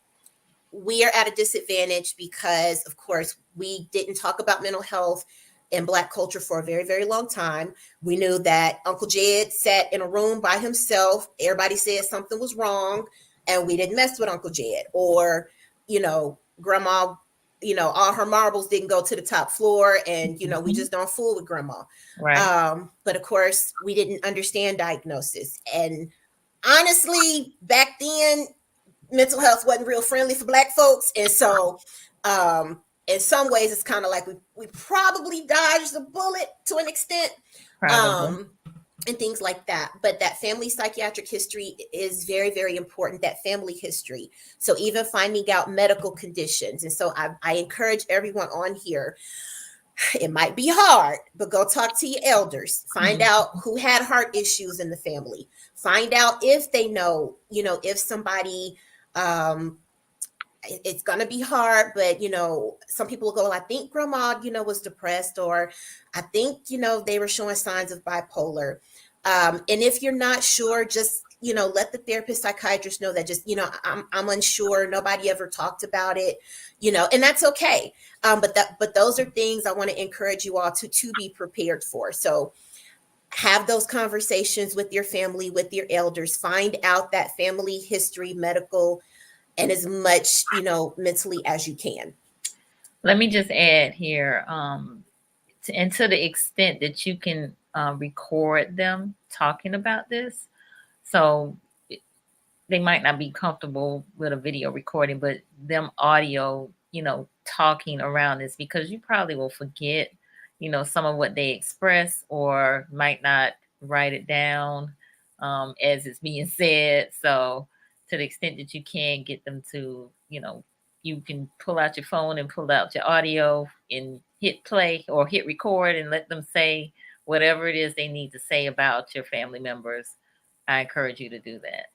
we are at a disadvantage because, of course, we didn't talk about mental health in Black culture for a very, very long time. We knew that Uncle Jed sat in a room by himself. Everybody said something was wrong, and we didn't mess with Uncle Jed. Or, grandma, all her marbles didn't go to the top floor, and, we just don't fool with grandma. Right. But of course, we didn't understand diagnosis. And honestly, back then, mental health wasn't real friendly for Black folks. And so in some ways, it's kind of like we probably dodged the bullet to an extent, and things like that. But that family psychiatric history is very, very important, that family history. So even finding out medical conditions. And so I encourage everyone on here, it might be hard, but go talk to your elders. Find out who had heart issues in the family. Find out if they know, if somebody, it's going to be hard, but, some people will go, I think grandma, was depressed, or I think, they were showing signs of bipolar. And if you're not sure, just, let the therapist, psychiatrist know that just, I'm unsure. Nobody ever talked about it, and that's okay. But those are things I want to encourage you all to be prepared for. So have those conversations with your family, with your elders, find out that family history, medical, and as much, mentally as you can. Let me just add here, and to the extent that you can record them talking about this. So they might not be comfortable with a video recording, but them audio, talking around this, because you probably will forget, some of what they express, or might not write it down as it's being said. So to the extent that you can get them to, you can pull out your phone and pull out your audio and hit play or hit record and let them say whatever it is they need to say about your family members. I encourage you to do that.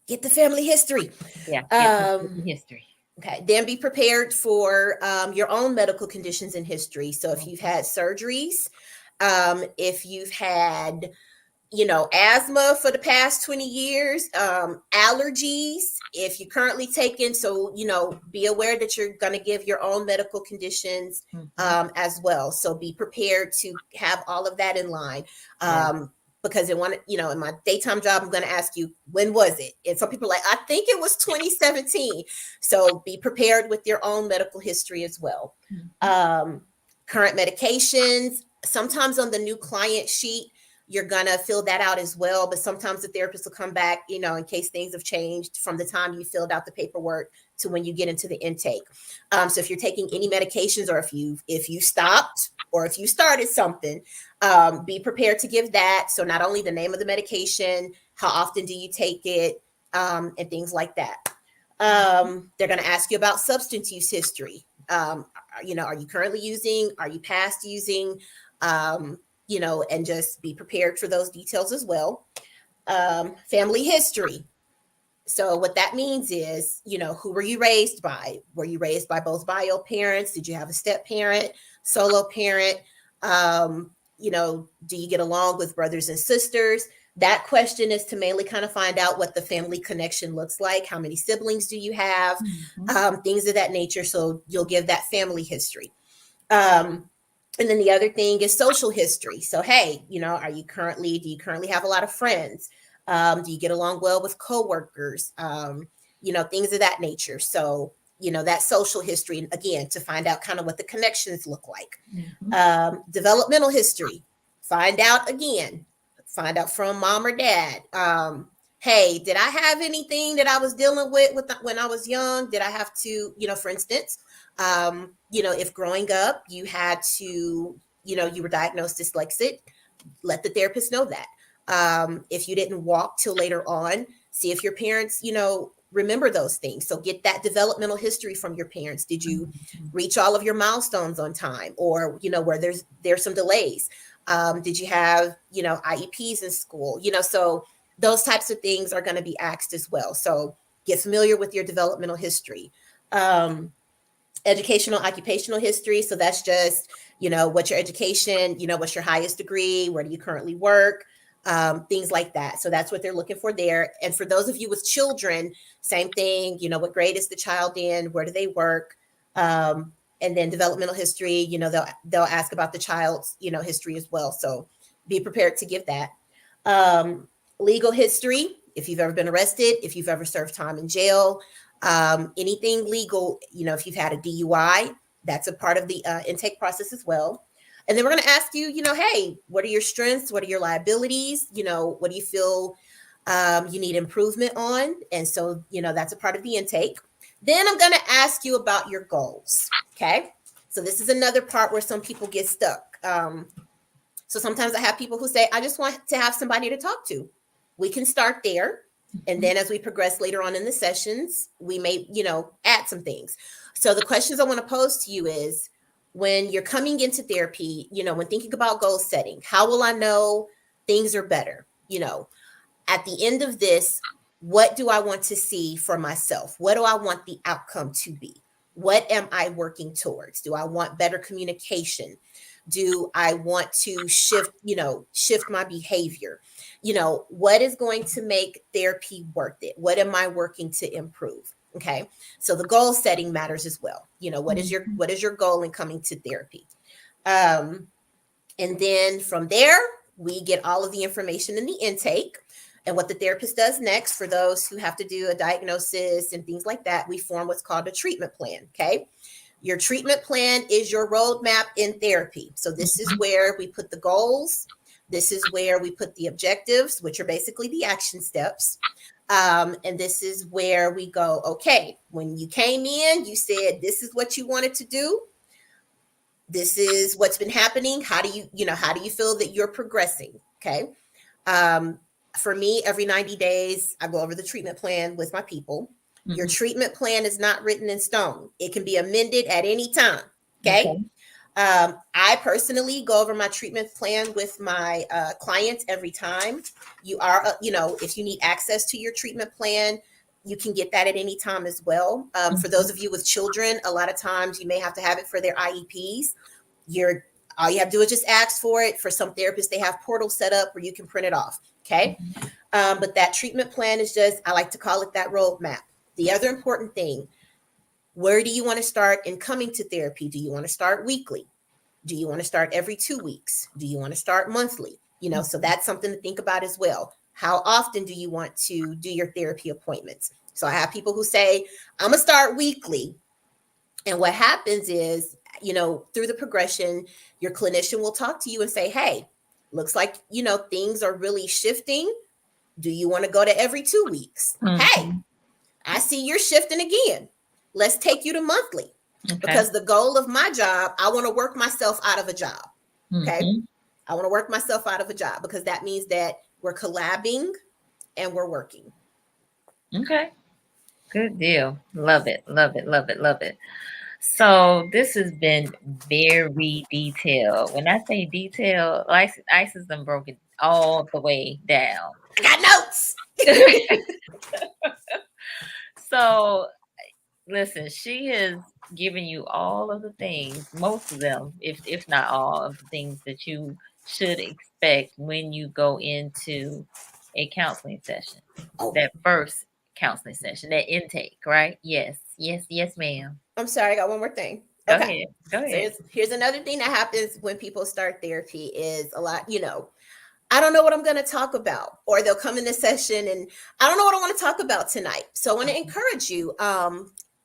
Get the family history. Yeah, get the history. Okay, then be prepared for your own medical conditions and history. So if you've had surgeries, if you've had, asthma for the past 20 years, allergies, if you're currently taking, so, be aware that you're going to give your own medical conditions as well. So be prepared to have all of that in line. Because in my daytime job, I'm going to ask you, when was it? And some people are like, I think it was 2017. So be prepared with your own medical history as well. Current medications, sometimes on the new client sheet, you're going to fill that out as well. But sometimes the therapist will come back, in case things have changed from the time you filled out the paperwork to when you get into the intake. So if you're taking any medications, or if you stopped, or if you started something, be prepared to give that. So not only the name of the medication, how often do you take it, and things like that. They're going to ask you about substance use history. Are you currently using? Are you past using? And just be prepared for those details as well. Family history. So what that means is, who were you raised by? Were you raised by both bio parents? Did you have a step parent, solo parent? Do you get along with brothers and sisters? That question is to mainly kind of find out what the family connection looks like. How many siblings do you have? Things of that nature. So you'll give that family history. And then the other thing is social history. So, hey, do you currently have a lot of friends? Do you get along well with coworkers? Things of that nature. So, that social history, and again, to find out kind of what the connections look like. Developmental history, find out from mom or dad. Hey, did I have anything that I was dealing with when I was young? Did I have to, for instance, if growing up you had to, you were diagnosed dyslexic, let the therapist know that. If you didn't walk till later on, see if your parents, remember those things. So get that developmental history from your parents. Did you reach all of your milestones on time, or, where there's some delays? Did you have, IEPs in school? So those types of things are going to be asked as well. So get familiar with your developmental history. Educational, occupational history. So that's just, what's your education, what's your highest degree, where do you currently work, things like that. So that's what they're looking for there. And for those of you with children, same thing, what grade is the child in, where do they work? And then developmental history, they'll ask about the child's, history as well. So be prepared to give that. Legal history, if you've ever been arrested, if you've ever served time in jail, anything legal, if you've had a DUI, that's a part of the intake process as well. And then we're going to ask you, hey, what are your strengths? What are your liabilities? What do you feel you need improvement on? And so, that's a part of the intake. Then I'm going to ask you about your goals. Okay. So this is another part where some people get stuck. So sometimes I have people who say, I just want to have somebody to talk to. We can start there. And then as we progress later on in the sessions, we may, add some things. So the questions I want to pose to you is, when you're coming into therapy, when thinking about goal setting, how will I know things are better? At the end of this, what do I want to see for myself? What do I want the outcome to be? What am I working towards? Do I want better communication? Do I want to shift my behavior? What is going to make therapy worth it? What am I working to improve? Okay. So the goal setting matters as well. What is your goal in coming to therapy? And then from there, we get all of the information in the intake. And what the therapist does next, for those who have to do a diagnosis and things like that, we form what's called a treatment plan. Okay. Your treatment plan is your roadmap in therapy. So this is where we put the goals. This is where we put the objectives, which are basically the action steps. And this is where we go, okay, when you came in, you said, this is what you wanted to do. This is what's been happening. How do you feel that you're progressing? Okay. For me, every 90 days, I go over the treatment plan with my people. Your treatment plan is not written in stone. It can be amended at any time. Okay. I personally go over my treatment plan with my clients every time. If you need access to your treatment plan, you can get that at any time as well. For those of you with children, a lot of times you may have to have it for their IEPs. All you have to do is just ask for it. For some therapists, they have portals set up where you can print it off. Okay. But that treatment plan is just, I like to call it that roadmap. The other important thing, where do you want to start in coming to therapy? Do you want to start weekly? Do you want to start every 2 weeks? Do you want to start monthly? So that's something to think about as well. How often do you want to do your therapy appointments? So I have people who say, I'm going to start weekly. And what happens is, through the progression, your clinician will talk to you and say, hey, looks like, things are really shifting. Do you want to go to every 2 weeks? Hey, I see you're shifting again. Let's take you to monthly. Okay. Because the goal of my job, I want to work myself out of a job. Okay. I want to work myself out of a job because that means that we're collabing and we're working. Okay. Good deal. Love it. Love it. Love it. Love it. So this has been very detailed. When I say detailed, Isis done broke it all the way down. I got notes. So listen, she has given you all of the things, most of them, if not all of the things that you should expect when you go into a counseling session. That first counseling session, that intake, right? Yes, ma'am. I'm sorry, I got one more thing. Go ahead. So here's another thing that happens when people start therapy is a lot, I don't know what I'm going to talk about, or they'll come in this session and I don't know what I want to talk about tonight. So I want to encourage you,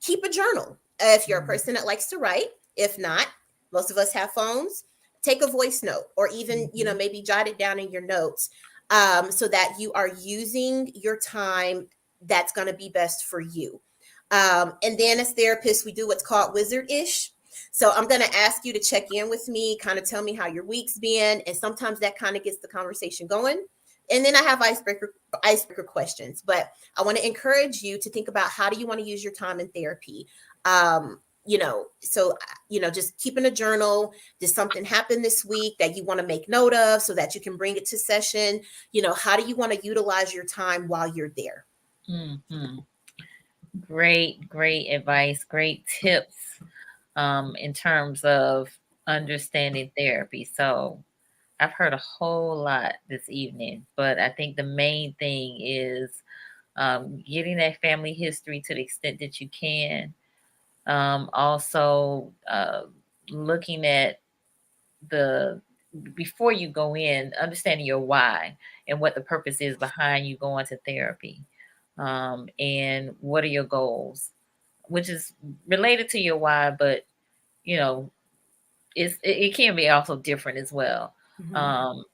keep a journal. If you're a person that likes to write, if not, most of us have phones, take a voice note or even, maybe jot it down in your notes so that you are using your time that's going to be best for you. And then as therapists, we do what's called wizard-ish. So I'm going to ask you to check in with me, kind of tell me how your week's been. And sometimes that kind of gets the conversation going. And then I have icebreaker questions. But I want to encourage you to think about how do you want to use your time in therapy? Just keeping a journal. Did something happen this week that you want to make note of so that you can bring it to session? How do you want to utilize your time while you're there? Great advice, great tips in terms of understanding therapy. So I've heard a whole lot this evening, but I think the main thing is getting that family history to the extent that you can. Also looking at before you go in, understanding your why and what the purpose is behind you going to therapy. And what are your goals, which is related to your why, but it can be also different as well.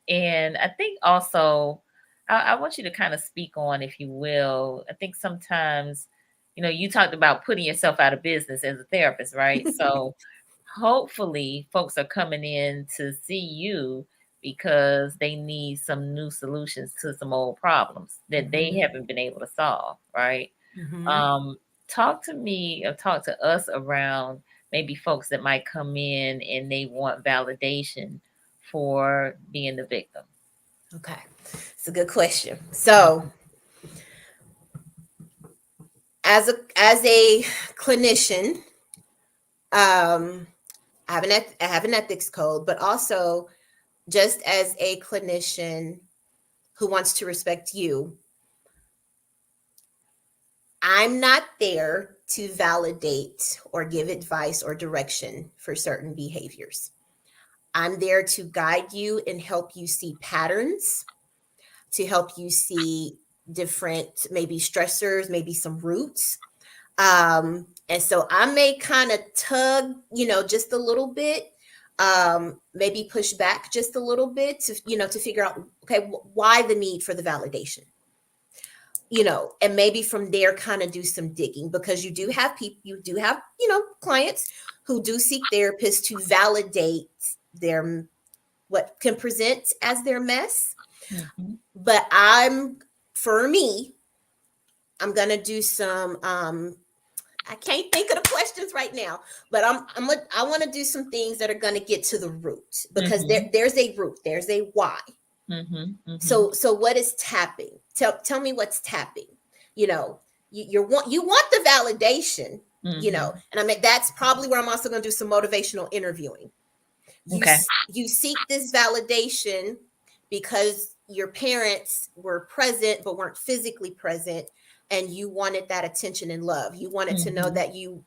And I think also I want you to kind of speak on, if you will, I think sometimes, you talked about putting yourself out of business as a therapist, right? So hopefully folks are coming in to see you because they need some new solutions to some old problems that they haven't been able to solve, right? Talk to me or talk to us around maybe folks that might come in and they want validation for being the victim. Okay, it's a good question. So as a clinician, I have an ethics code, but also just as a clinician who wants to respect you, I'm not there to validate or give advice or direction for certain behaviors. I'm there to guide you and help you see patterns, to help you see different maybe stressors, maybe some roots. And so I may kind of tug, just a little bit, maybe push back just a little bit to figure out, okay, why the need for the validation? And maybe from there kind of do some digging, because you do have clients who do seek therapists to validate their what can present as their mess. Mm-hmm. But for me, I'm gonna do some I can't think of the questions right now, but I want to do some things that are going to get to the root, because there's a root, there's a why. So what is tapping? Tell me what's tapping. You want the validation, and I mean, that's probably where I'm also going to do some motivational interviewing. You seek this validation because your parents were present but weren't physically present, and you wanted that attention and love. You wanted to know that you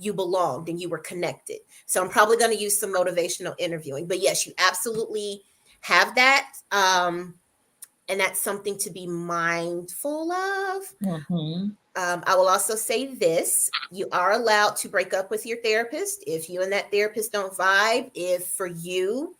belonged and you were connected. So I'm probably going to use some motivational interviewing. But yes, you absolutely have that. And that's something to be mindful of. I will also say this: you are allowed to break up with your therapist if you and that therapist don't vibe. If for you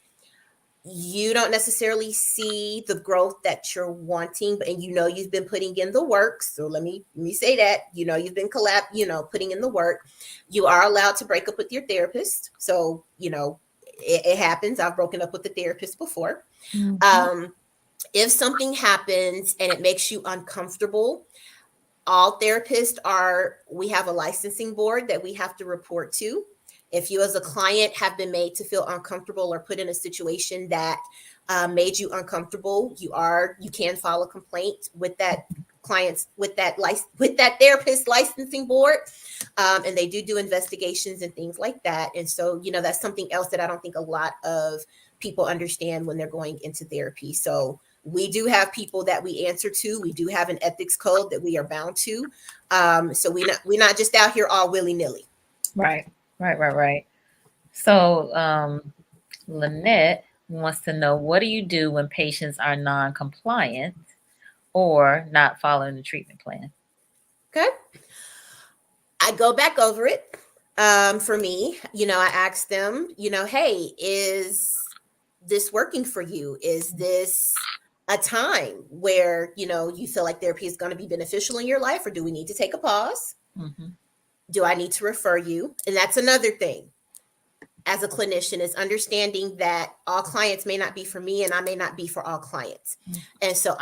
don't necessarily see the growth that you're wanting, and you've been putting in the work. So let me say that, you've been putting in the work. You are allowed to break up with your therapist. So, it happens. I've broken up with the therapist before. If something happens and it makes you uncomfortable, all therapists we have a licensing board that we have to report to. If you as a client have been made to feel uncomfortable or put in a situation that made you uncomfortable, you can file a complaint with that therapist licensing board. And they do investigations and things like that. And so, that's something else that I don't think a lot of people understand when they're going into therapy. So we do have people that we answer to. We do have an ethics code that we are bound to. So we're not just out here all willy-nilly. Right. So Lynette wants to know, what do you do when patients are non-compliant or not following the treatment plan? Okay. I go back over it. For me, I ask them, hey, is this working for you? Is this a time where, you feel like therapy is going to be beneficial in your life, or do we need to take a pause? Do I need to refer you? And that's another thing as a clinician, is understanding that all clients may not be for me, and I may not be for all clients. And so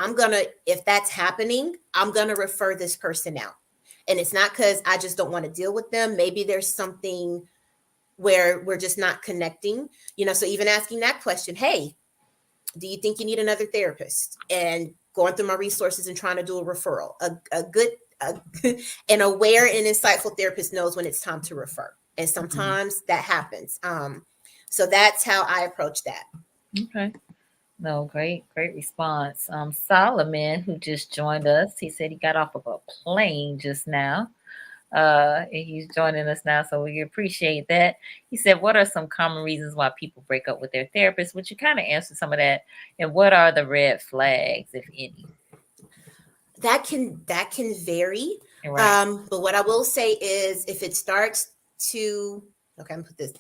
if that's happening, I'm going to refer this person out. And it's not because I just don't want to deal with them. Maybe there's something where we're just not connecting, so even asking that question, hey, do you think you need another therapist? And going through my resources and trying to do a referral. An aware and insightful therapist knows when it's time to refer. And sometimes that happens. So that's how I approach that. Okay. No, great response. Solomon, who just joined us, he said he got off of a plane just now. And he's joining us now, so we appreciate that. He said, what are some common reasons why people break up with their therapist? Which you kind of answered some of that. And what are the red flags, if any? That can vary. Right. But what I will say is, if it starts to, okay, I'm gonna put this,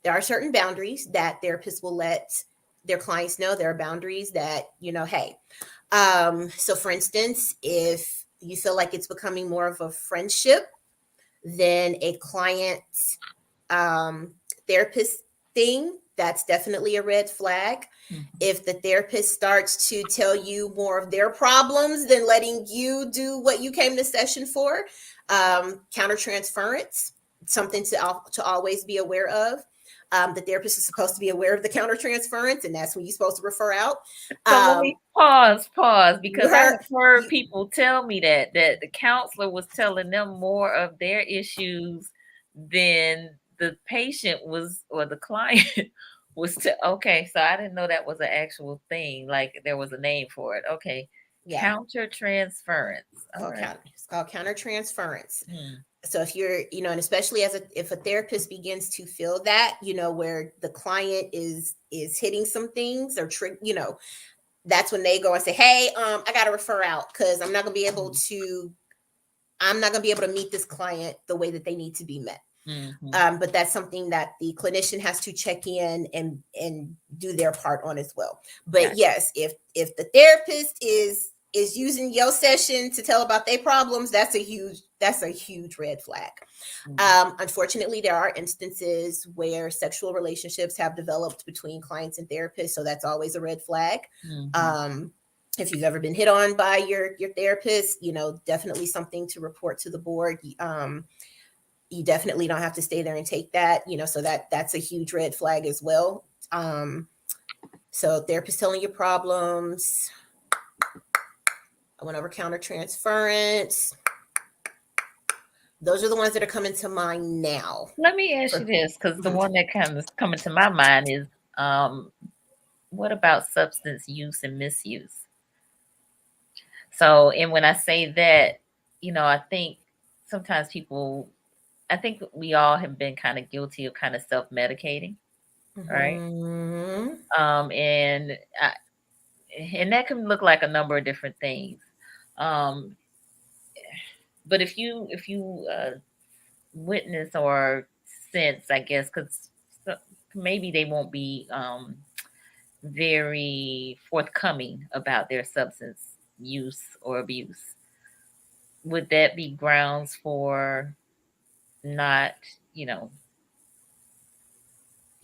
there are certain boundaries that therapists will let their clients know. There are boundaries that, hey, so for instance, if you feel like it's becoming more of a friendship than a client therapist thing, that's definitely a red flag. If the therapist starts to tell you more of their problems than letting you do what you came to session for, countertransference, something to always be aware of. The therapist is supposed to be aware of the countertransference, and that's when you're supposed to refer out. So let me pause, because I've heard people tell me that the counselor was telling them more of their issues than the patient was, or the client was. Okay, so I didn't know that was an actual thing. Like there was a name for it. Okay, yeah. Countertransference. It's called countertransference. So if you're, and especially if a therapist begins to feel that, where the client is hitting some things or that's when they go and say, hey, I got to refer out because I'm not going to be able to meet this client the way that they need to be met. Mm-hmm. But that's something that the clinician has to check in and do their part on as well. But yes, if the therapist is using your session to tell about their problems, that's a huge red flag. Mm-hmm. Unfortunately, there are instances where sexual relationships have developed between clients and therapists, so that's always a red flag. Mm-hmm. If you've ever been hit on by your therapist, definitely something to report to the board. You definitely don't have to stay there and take that, so that's a huge red flag as well. So therapist telling you problems. I went over counter transference. Those are the ones that are coming to mind now. Let me ask you this, because the one that comes coming to my mind is, what about substance use and misuse? So, and when I say that, I think sometimes I think we all have been kind of guilty of kind of self-medicating, right? And that can look like a number of different things. But if you witness or sense, I guess, because maybe they won't be very forthcoming about their substance use or abuse, would that be grounds for not,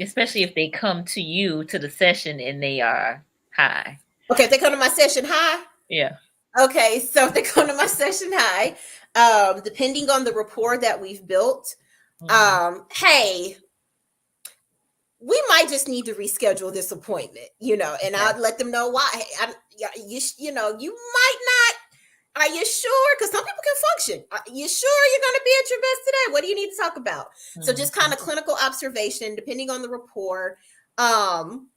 especially if they come to you to the session and they are high? Okay, if they come to my session high? Yeah. Okay, so if they come to my session high, depending on the rapport that we've built, hey, we might just need to reschedule this appointment, and I'll let them know why. You might not. Are you sure? Because some people can function. Are you sure you're going to be at your best today? What do you need to talk about? So just kind of clinical observation, depending on the rapport. And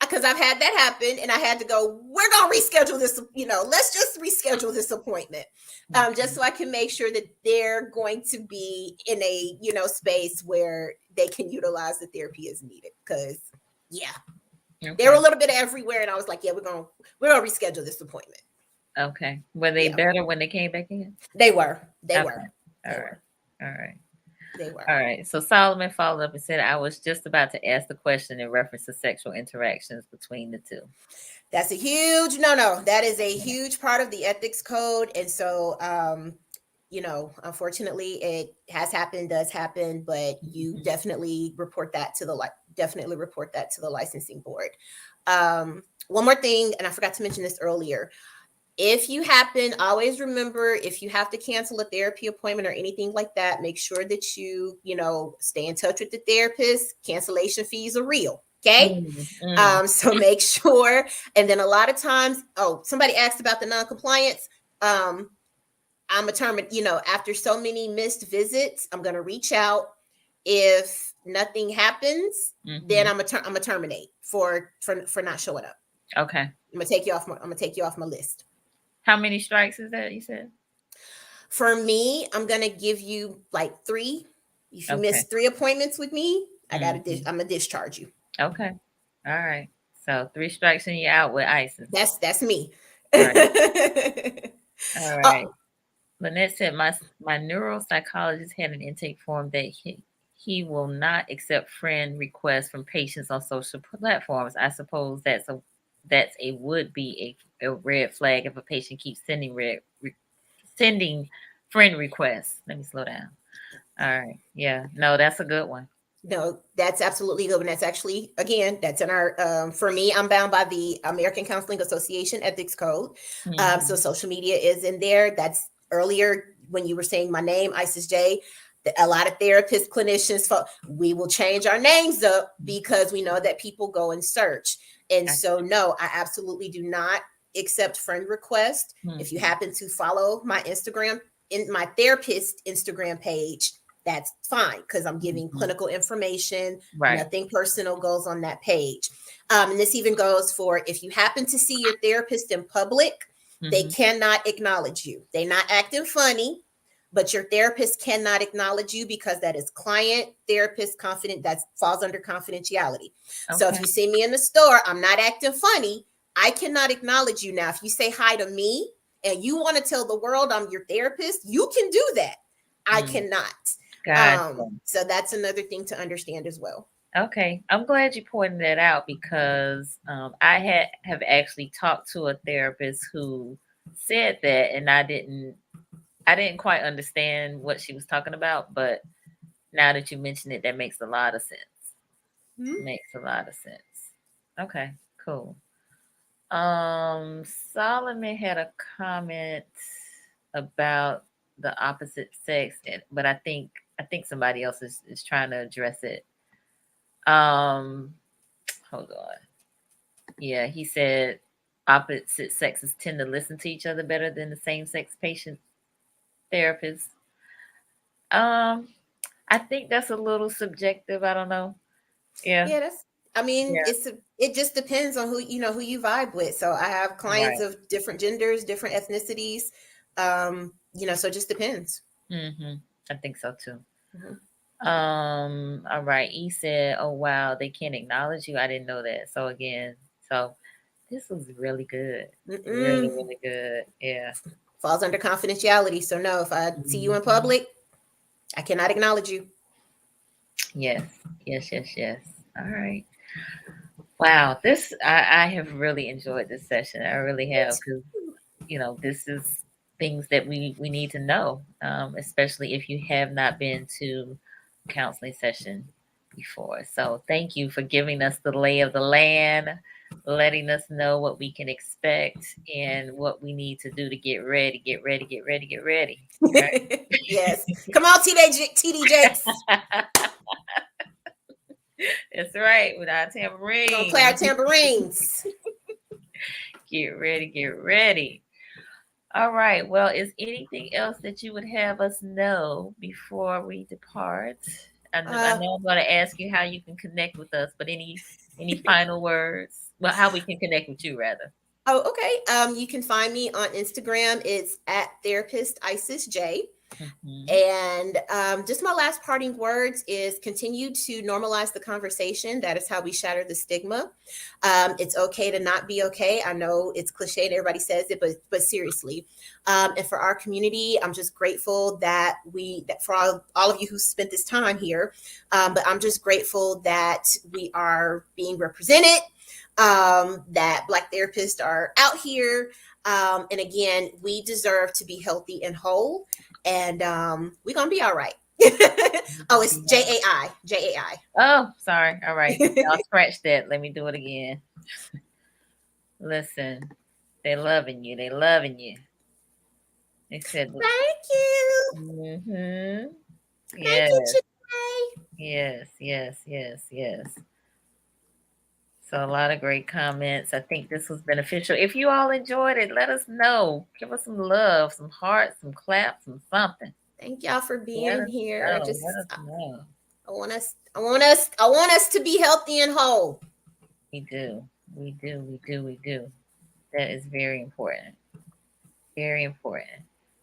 because I've had that happen and I had to go, we're going to reschedule this, let's just reschedule this appointment. Just so I can make sure that they're going to be in a, space where they can utilize the therapy as needed. Because they were a little bit everywhere. And I was like, we're going to reschedule this appointment. Okay. Were they better when they came back in? They were. All right. They were. All right. So Solomon followed up and said, I was just about to ask the question in reference to sexual interactions between the two. That's a huge no. That is a huge part of the ethics code. And so, unfortunately, it has happened, does happen, but you definitely report that to the licensing board. One more thing, and I forgot to mention this earlier. If you happen, always remember, if you have to cancel a therapy appointment or anything like that, make sure that you, stay in touch with the therapist. Cancellation fees are real. Okay. So make sure. And then a lot of times, somebody asked about the non-compliance. I'm a after so many missed visits, I'm going to reach out. If nothing happens, then I'm gonna terminate for not showing up. Okay. I'm gonna take you off my list. How many strikes is that, you said? For me, I'm gonna give you like 3. If you miss 3 appointments with me, I'm gonna discharge you. Okay. All right. So 3 strikes and you're out with ISIS. That's me. All right. All right. Lynette said, my neuropsychologist had an intake form that he will not accept friend requests from patients on social platforms. I suppose that's would be a red flag if a patient keeps sending friend requests. Let me slow down. All right. Yeah. No, that's a good one. No, that's absolutely good. And that's actually, again, that's in our, for me, I'm bound by the American Counseling Association Ethics Code. So social media is in there. That's earlier when you were saying my name, Isis J. A lot of therapists, clinicians, we will change our names up because we know that people go and search. And so, no, I absolutely do not accept friend requests. If you happen to follow my Instagram, in my therapist Instagram page, that's fine because I'm giving clinical information. Right. Nothing personal goes on that page. And this even goes for if you happen to see your therapist in public They cannot acknowledge you. They're not acting funny, but your therapist cannot acknowledge you because that is client, therapist, confident. That falls under confidentiality. Okay. So if you see me in the store, I'm not acting funny. I cannot acknowledge you. Now, if you say hi to me and you want to tell the world I'm your therapist, you can do that. I cannot. Gotcha. So that's another thing to understand as well. Okay, I'm glad you pointed that out because I have actually talked to a therapist who said that, and I didn't quite understand what she was talking about. But now that you mention it, that makes a lot of sense. Makes a lot of sense. Okay, cool. Solomon had a comment about the opposite sex, but I think somebody else is trying to address it. Hold on. Yeah, he said opposite sexes tend to listen to each other better than the same sex patient therapists. I think that's a little subjective. I don't know. Yeah. It just depends on who you vibe with. So I have clients of different genders, different ethnicities. So it just depends. I think so too. All right. He said, "Oh wow, they can't acknowledge you. I didn't know that." So again, this was really good. Really, really good. Yeah. Falls under confidentiality. So no, if I see you in public, I cannot acknowledge you. Yes. All right. Wow. I have really enjoyed this session. I really have, because this is things that we need to know, especially if you have not been to a counseling session before. So thank you for giving us the lay of the land, letting us know what we can expect and what we need to do to get ready. Right? Yes. Come on, TDJs. That's right. With our tambourines. We're gonna play our tambourines. Get ready. All right. Well, is anything else that you would have us know before we depart? I know I'm going to ask you how you can connect with us, but any final words? Well, how we can connect with you, rather. Oh, okay. You can find me on Instagram. It's at Therapist Isis J. And just my last parting words is continue to normalize the conversation. That is how we shatter the stigma. It's okay to not be okay. I know it's cliche and everybody says it, but seriously. And for our community, I'm just grateful that for all of you who spent this time here, but I'm just grateful that we are being represented, that Black therapists are out here. And again, we deserve to be healthy and whole. And we're going to be all right. Oh, it's JAI. Oh, sorry. All right. I'll scratch that. Let me do it again. Listen, they're loving you. They said, thank you. Yes. Thank you, Yes. So a lot of great comments. I think this was beneficial. If you all enjoyed it, let us know. Give us some love, some hearts, some claps, some something. Thank y'all for being here. Let us know. I want us to be healthy and whole. We do. That is very important. Very important.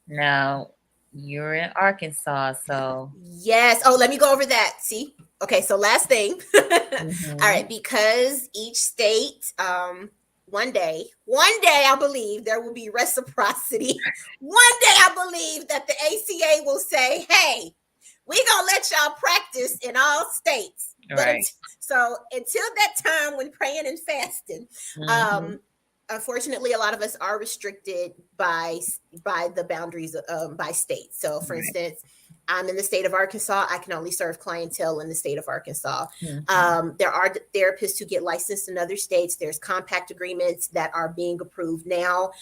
Now, you're in Arkansas, so yes. Oh, let me go over that. See? Okay, so last thing. All right, because each state, one day, I believe there will be reciprocity. One day, I believe that the ACA will say, hey, we're going to let y'all practice in all states. Right. So until that time when praying and fasting, unfortunately, a lot of us are restricted by the boundaries by state. So for instance, I'm in the state of Arkansas. I can only serve clientele in the state of Arkansas. There are therapists who get licensed in other states. There's compact agreements that are being approved now.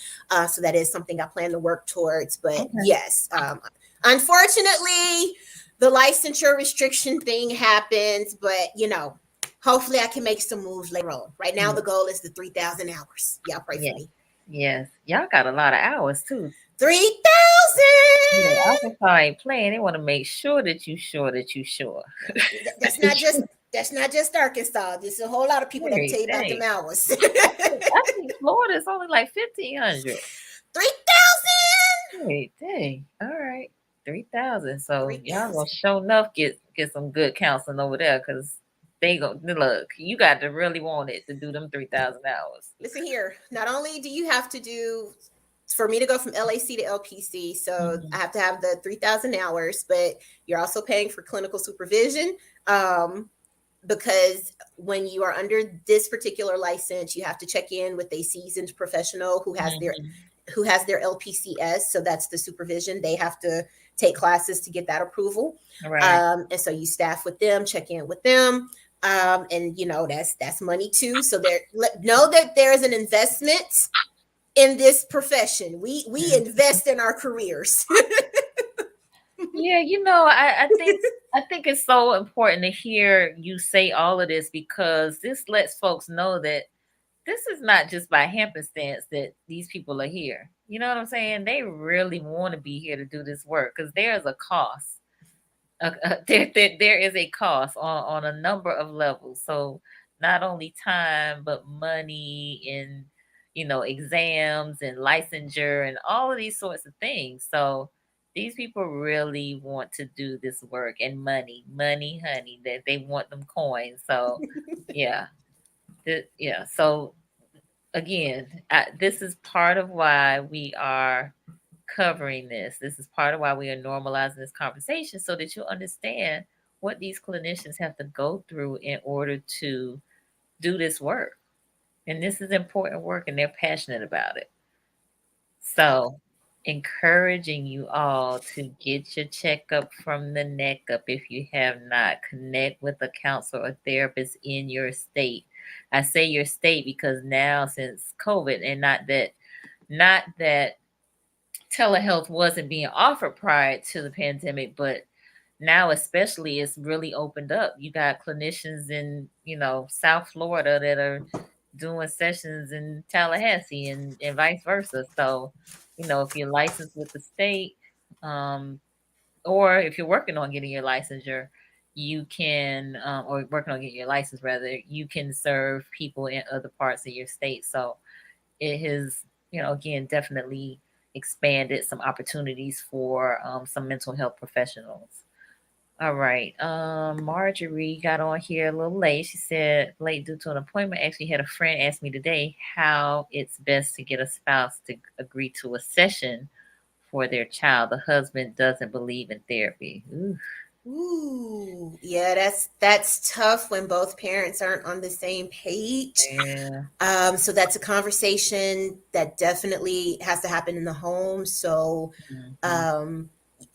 So that is something I plan to work towards. But yes, unfortunately, the licensure restriction thing happens. But, hopefully I can make some moves later on. Right now, the goal is the 3,000 hours. Y'all pray for me. Yes. Y'all got a lot of hours, too. 3,000. Yeah, Arkansas ain't playing. They want to make sure that you sure. That's not just Arkansas. There's a whole lot of people that tell you about them hours. I think Florida is only like 1,500. Hey, dang. All right. 3,000. So y'all 3,000. gonna show enough get some good counseling over there because they go look, you got to really want it to do them 3,000 hours. Listen here. Not only do you have to do, for me to go from LAC to LPC, so I have to have the 3,000 hours, but you're also paying for clinical supervision. Because when you are under this particular license, you have to check in with a seasoned professional who has their LPCS. So that's the supervision. They have to take classes to get that approval. Right. And so you staff with them, check in with them. And you know, that's money too. So know that there is an investment in this profession. We invest in our careers. Yeah, I think it's so important to hear you say all of this because this lets folks know that this is not just by happenstance that these people are here. You know what I'm saying? They really want to be here to do this work because there's a cost. There is a cost on a number of levels. So not only time, but money and exams and licensure and all of these sorts of things. So these people really want to do this work and money, honey, that they want them coins. So yeah, yeah. So again, this is part of why we are covering this. This is part of why we are normalizing this conversation so that you understand what these clinicians have to go through in order to do this work. And this is important work and they're passionate about it. So, encouraging you all to get your checkup from the neck up if you have not. Connect with a counselor or therapist in your state. I say your state because now since COVID, and not that telehealth wasn't being offered prior to the pandemic, but now especially it's really opened up. You got clinicians in, South Florida that are doing sessions in Tallahassee and vice versa. So, if you're licensed with the state, or if you're working on getting your licensure, you can, or working on getting your license rather, you can serve people in other parts of your state. So it has, again, definitely expanded some opportunities for some mental health professionals. All right. Marjorie got on here a little late. She said late due to an appointment. Actually had a friend ask me today how it's best to get a spouse to agree to a session for their child. The husband doesn't believe in therapy. Ooh, yeah, that's tough when both parents aren't on the same page. Yeah. So that's a conversation that definitely has to happen in the home. So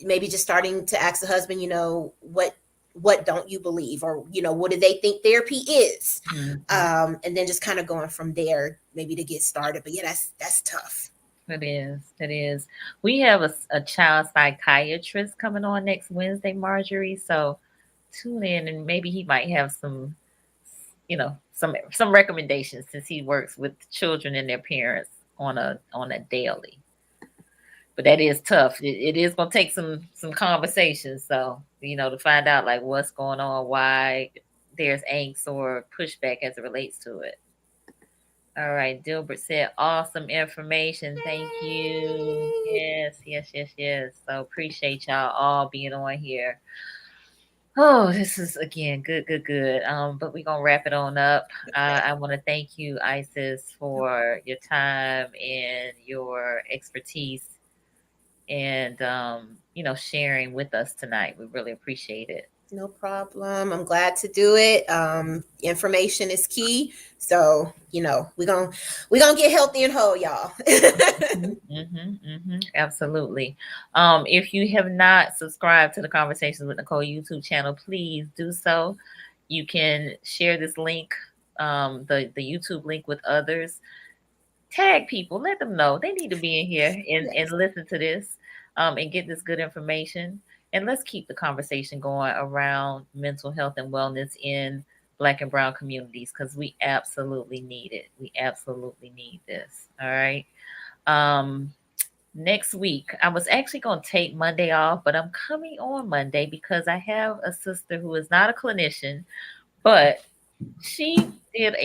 maybe just starting to ask the husband, what don't you believe, or what do they think therapy is, and then just kind of going from there, maybe to get started. But yeah, that's tough. It is. It is. We have a child psychiatrist coming on next Wednesday, Marjorie. So tune in, and maybe he might have some, some recommendations since he works with children and their parents on a daily. But that is tough. It is going to take some conversations. So to find out like what's going on, why there's angst or pushback as it relates to it. All right, Dilbert said, awesome information. Thank you. Yes. So appreciate y'all all being on here. Oh, this is again good. But we're gonna wrap it on up. I want to thank you, Isis, for your time and your expertise and sharing with us tonight. We really appreciate it. No problem. I'm glad to do it. Information is key. So, we're gonna get healthy and whole, y'all. Absolutely. If you have not subscribed to the Conversations with Nicole YouTube channel, please do so. You can share this link, the YouTube link, with others. Tag people, let them know they need to be in here and listen to this, and get this good information. And let's keep the conversation going around mental health and wellness in Black and Brown communities because we absolutely need it. We absolutely need this. All right. Next week, I was actually going to take Monday off, but I'm coming on Monday because I have a sister who is not a clinician, but she did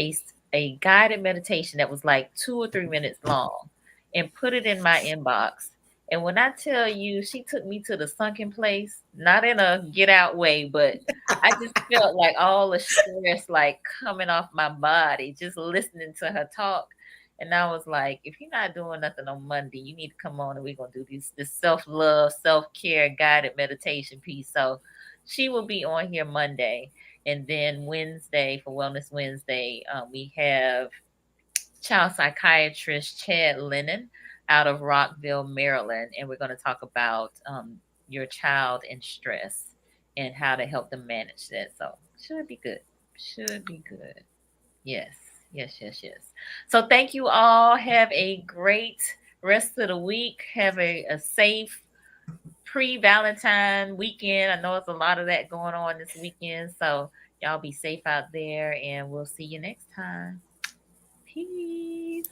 a guided meditation that was like 2 or 3 minutes long and put it in my inbox. And when I tell you, she took me to the sunken place, not in a get out way, but I just felt like all the stress like coming off my body, just listening to her talk. And I was like, if you're not doing nothing on Monday, you need to come on and we're gonna do this self-love, self-care guided meditation piece. So she will be on here Monday. And then Wednesday for Wellness Wednesday, we have child psychiatrist Chad Lennon out of Rockville, Maryland, and we're going to talk about your child in stress and how to help them manage that. So should be good. Should be good. Yes, yes, yes, yes. So thank you all. Have a great rest of the week. Have a safe pre-Valentine weekend. I know it's a lot of that going on this weekend. So y'all be safe out there and we'll see you next time. Peace.